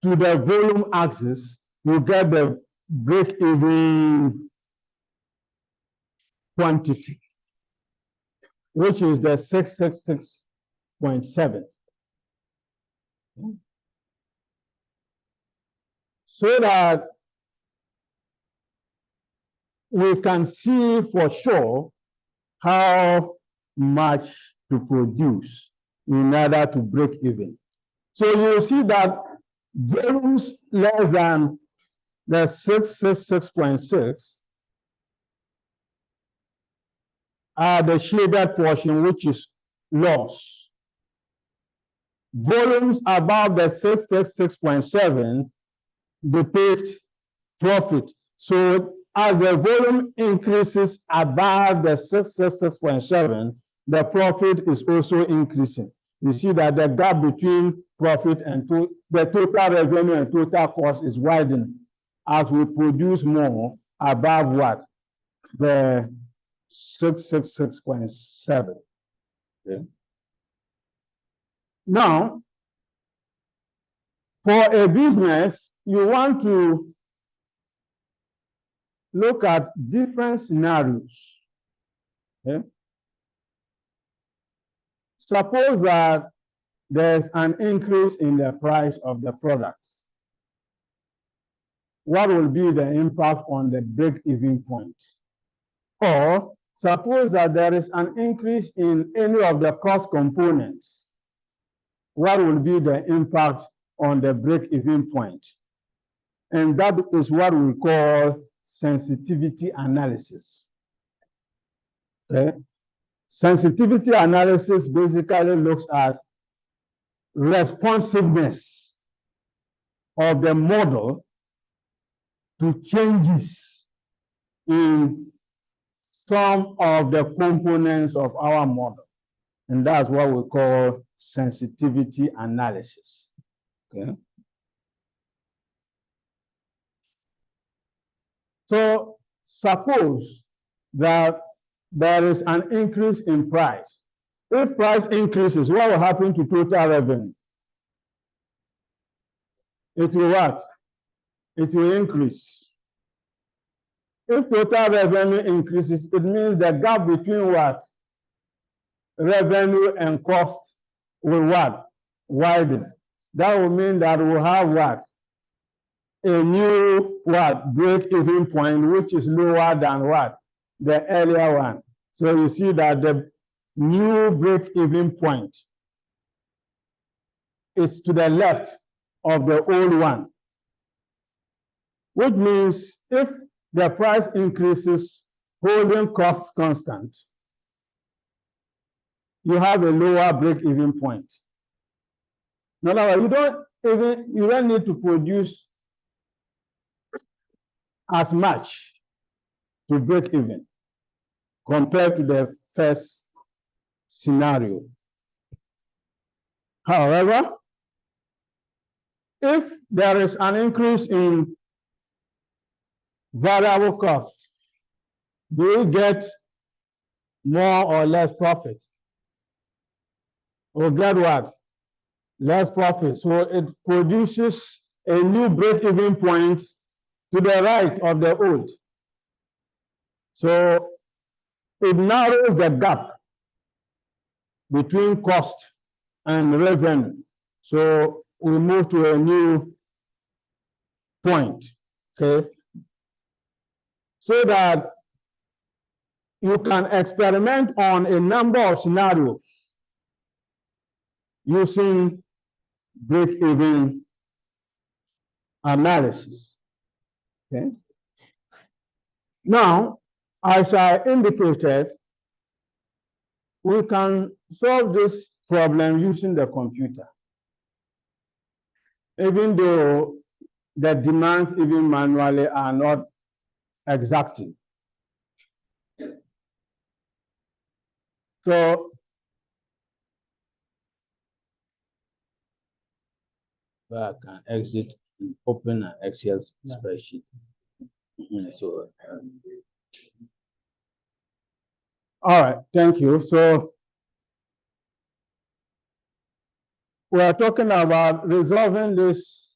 to the volume axis, you get the break-even quantity, which is the 666.7. So that we can see for sure how much to produce in order to break even. So you see that volumes less than the 666.6 are the shaded portion, which is loss. Volumes above the 666.7 depict profit. So as the volume increases above the 666.7, the profit is also increasing. You see that the gap between profit and the total revenue and total cost is widening as we produce more above what? The 666.7. Okay. Now, for a business, you want to look at different scenarios. Okay. Suppose that there's an increase in the price of the products. What will be the impact on the break-even point? Or suppose that there is an increase in any of the cost components. What will be the impact on the break-even point? And that is what we call sensitivity analysis. Okay? Sensitivity analysis basically looks at responsiveness of the model to changes in some of the components of our model. And that's what we call sensitivity analysis. Okay. So suppose that there is an increase in price. If price increases, what will happen to total revenue? It will what? It will increase. If total revenue increases, it means the gap between what? Revenue and cost will what? Widen. That will mean that we'll have what? A new what? Break-even point, which is lower than what? The earlier one. So you see that the new break-even point is to the left of the old one, which means if the price increases, holding costs constant, you have a lower break-even point. In other words, you don't need to produce as much to break even compared to the first scenario. However, if there is an increase in variable cost, do you get more or less profit? Or get what? Less profit. So it produces a new break-even point to the right of the old. So it narrows the gap between cost and revenue. So we move to a new point, okay? So that you can experiment on a number of scenarios using break-even analysis, okay? Now, as I indicated, we can solve this problem using the computer, even though the demands even manually are not exacting. So I can exit and open an Excel spreadsheet. So, all right, thank you. So we are talking about resolving this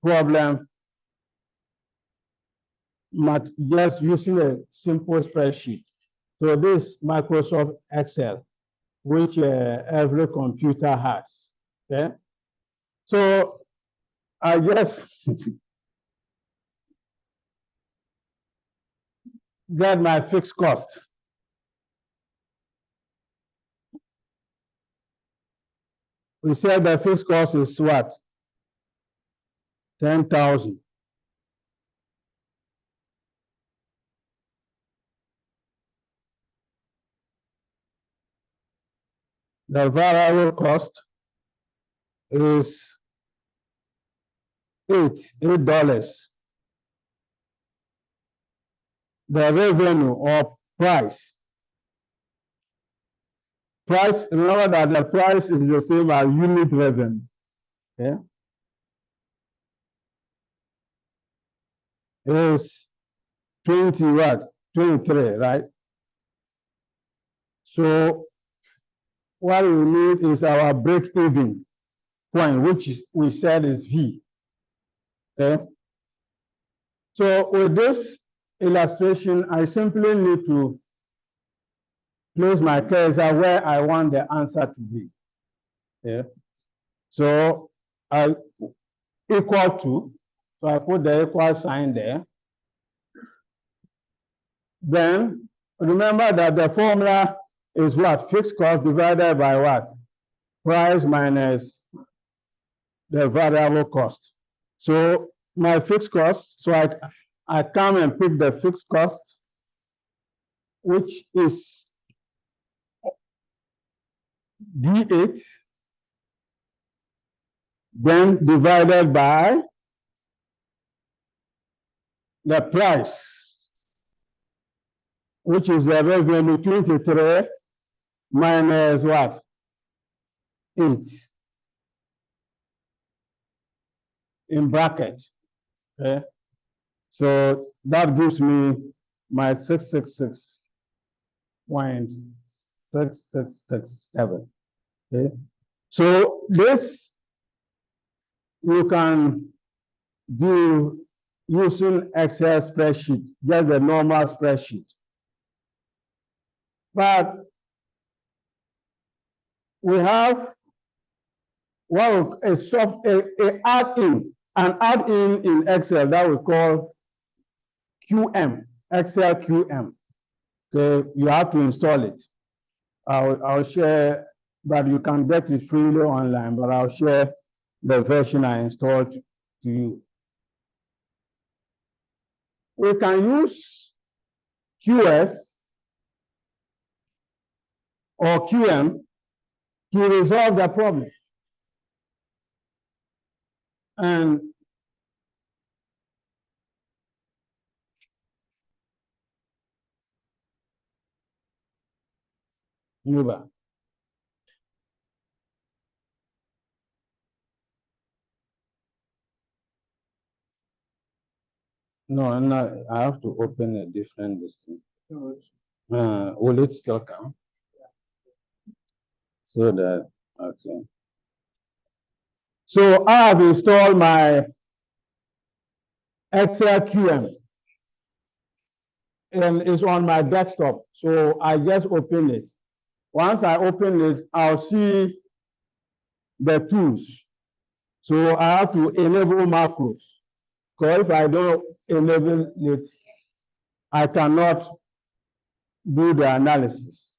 problem just using a simple spreadsheet. So this Microsoft Excel, which every computer has. Okay. So I just get my fixed cost. We said the fixed cost is what? 10,000. The variable cost is $8. The revenue or price. Remember that the price is the same as unit revenue. Okay? Is 20 what? 23, right? So what we need is our break-even point, which we said is V. Okay? So with this illustration, I simply need to place my cursor where I want the answer to be. Yeah. So I equal to, so I put the equal sign there. Then remember that the formula is what? Fixed cost divided by what? Price minus the variable cost. So my fixed cost, so I come and pick the fixed cost, which is D8, then divided by the price, which is the revenue 23 minus what? 8 in bracket. Okay. So that gives me my 666.6667. Okay. So this you can do using Excel spreadsheet, just a normal spreadsheet. But we have an add-in in Excel that we call QM, Excel QM. Okay, you have to install it. I'll share, but you can get it freely online, but I'll share the version I installed to you. We can use QS or QM to resolve the problem. And Nuba. No, I have to open a different listing. Will it still come? So that, okay. So I have installed my Excel QM and it's on my desktop. So I just open it. Once I open it, I'll see the tools. So I have to enable macros. Because if I don't enable it, I cannot do the analysis.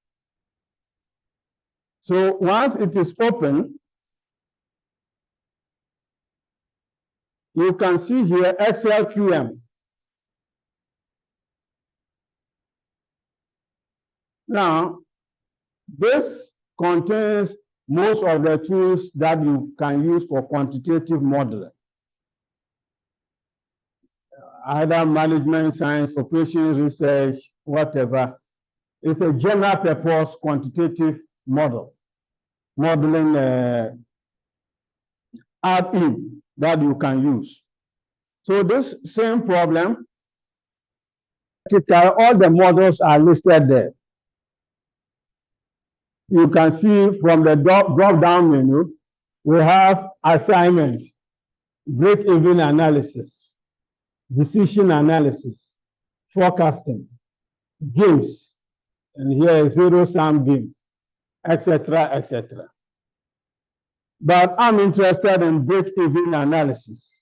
So once it is open, you can see here Excel QM. Now, this contains most of the tools that you can use for quantitative modeling. Either management science, operations research, whatever. It's a general purpose quantitative modeling add-in that you can use. So this same problem, all the models are listed there. You can see from the drop-down menu, we have assignment, break-even analysis, decision analysis, forecasting, games, and here is zero-sum game, etc., etc. But I'm interested in break-even analysis.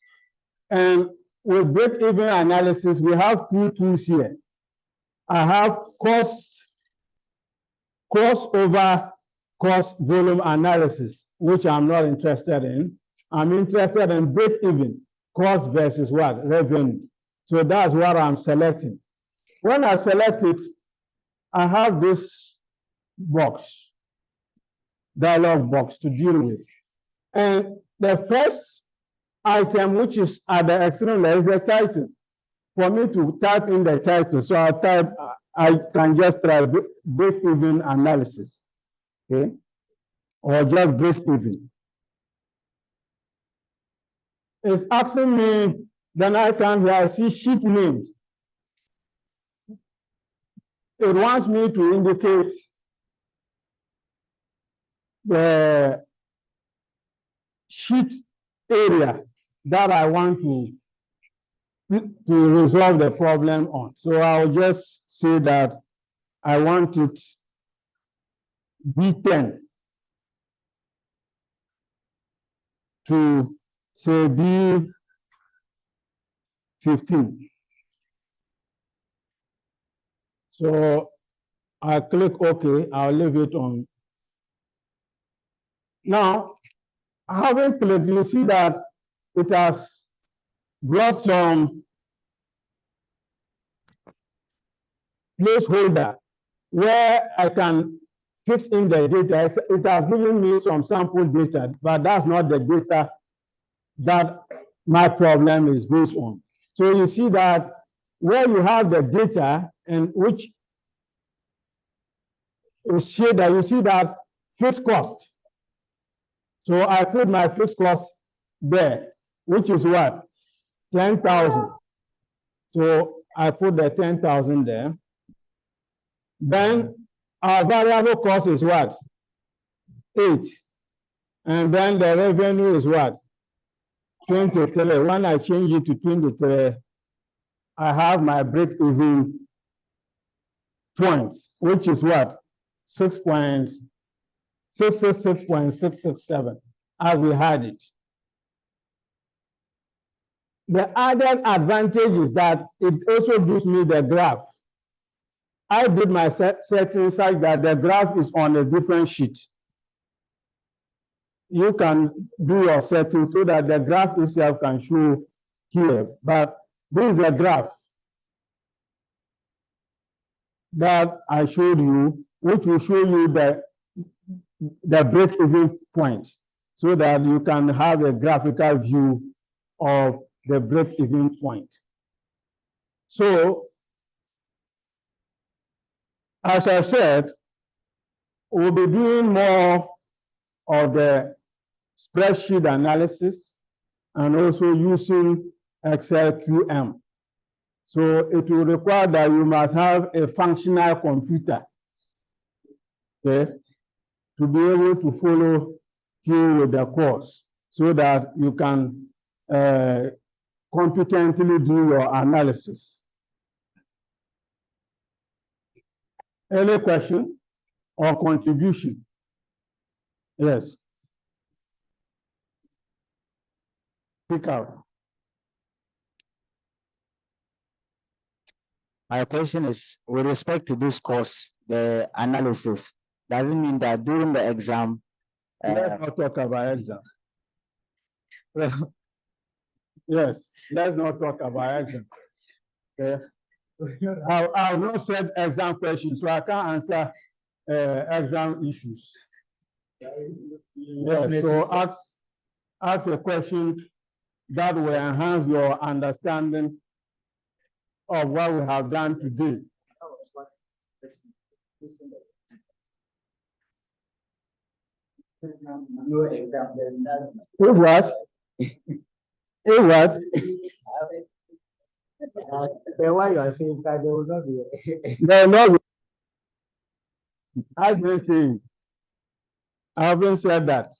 And with break-even analysis, we have two tools here. I have crossover cost volume analysis, which I'm not interested in. I'm interested in break-even cost versus what? Revenue. So that's what I'm selecting. When I select it, I have this box, dialog box to deal with. And the first item, which is at the extreme, is the title. For me to type in the title, so I can just try break-even analysis, okay? Or just break-even. It's asking me, then I can here, I see sheet name. It wants me to indicate the sheet area that I want to resolve the problem on. So I'll just say that I want it B10 to say B15. So I click OK, I'll leave it on. Now, having clicked, you see that it has brought some placeholder where I can fix in the data. It has given me some sample data, but that's not the data that my problem is based on. So you see that where you have the data and which is shaded, you see that fixed cost. So I put my fixed cost there, which is what? 10,000. So I put the 10,000 there. Then our variable cost is what? 8. And then the revenue is what? 23. When I change it to 23, I have my break-even points, which is what? 6.667, as we had it. The added advantage is that it also gives me the graph. I did my settings such that the graph is on a different sheet. You can do your settings so that the graph itself can show here. But this is a graph that I showed you, which will show you the break-even point, so that you can have a graphical view of the break-even point. So, as I said, we'll be doing more of the spreadsheet analysis and also using Excel QM. So it will require that you must have a functional computer, okay, to be able to follow through with the course so that you can competently do your analysis. Any question or contribution? Yes. Speak out. My question is, with respect to this course, the analysis, doesn't mean that during the exam, Let's not talk about exam. Yes, let's not talk about exam. Okay. I've not said exam questions, so I can't answer exam issues. Yeah, so ask a question that will enhance your understanding of what we have done today. no exam, If what? If what? Then why you are saying that there will not be? There will not be. I didn't say it. I haven't said that.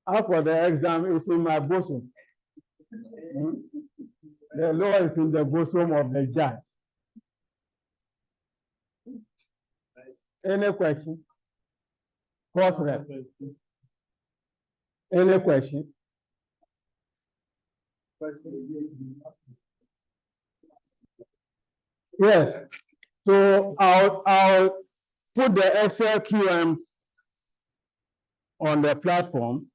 After the exam is in my bosom. The law is in the bosom of the judge. Any question? Course rep. Any question? Yes. So I'll put the Excel QM on the platform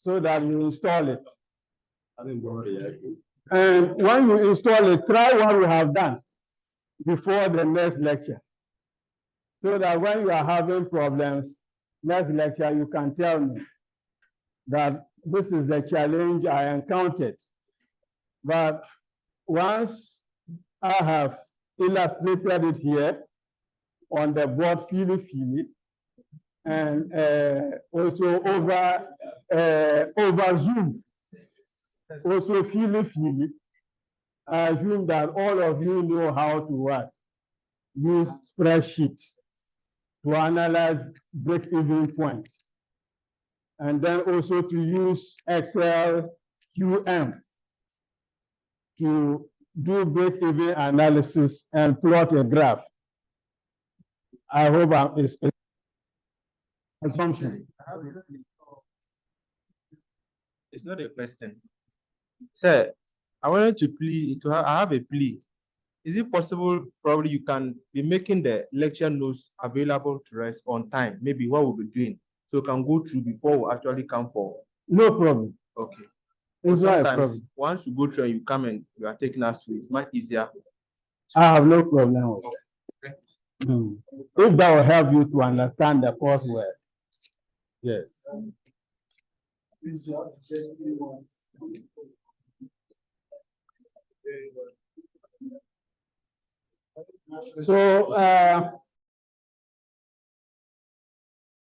so that you install it. And when you install it, try what we have done before the next lecture. So that when you are having problems, next lecture, you can tell me that this is the challenge I encountered. But once I have illustrated it here on the board, feel it, and also over Zoom, also feel it. I assume that all of you know how to what? Use spreadsheet to analyze break-even point. And then also to use Excel QM to do break-even analysis and plot a graph. I hope I'm assumption. It's not a question. Sir, I wanted to plea I have a plea. Is it possible probably you can be making the lecture notes available to us on time, maybe what we'll be doing, so we can go through before we actually come for. No problem. Okay. It's not a Sometimes problem. once you go through and you come and you are taking us through, it's much easier. I have no problem with that. If that will help you to understand the course well. Yes. So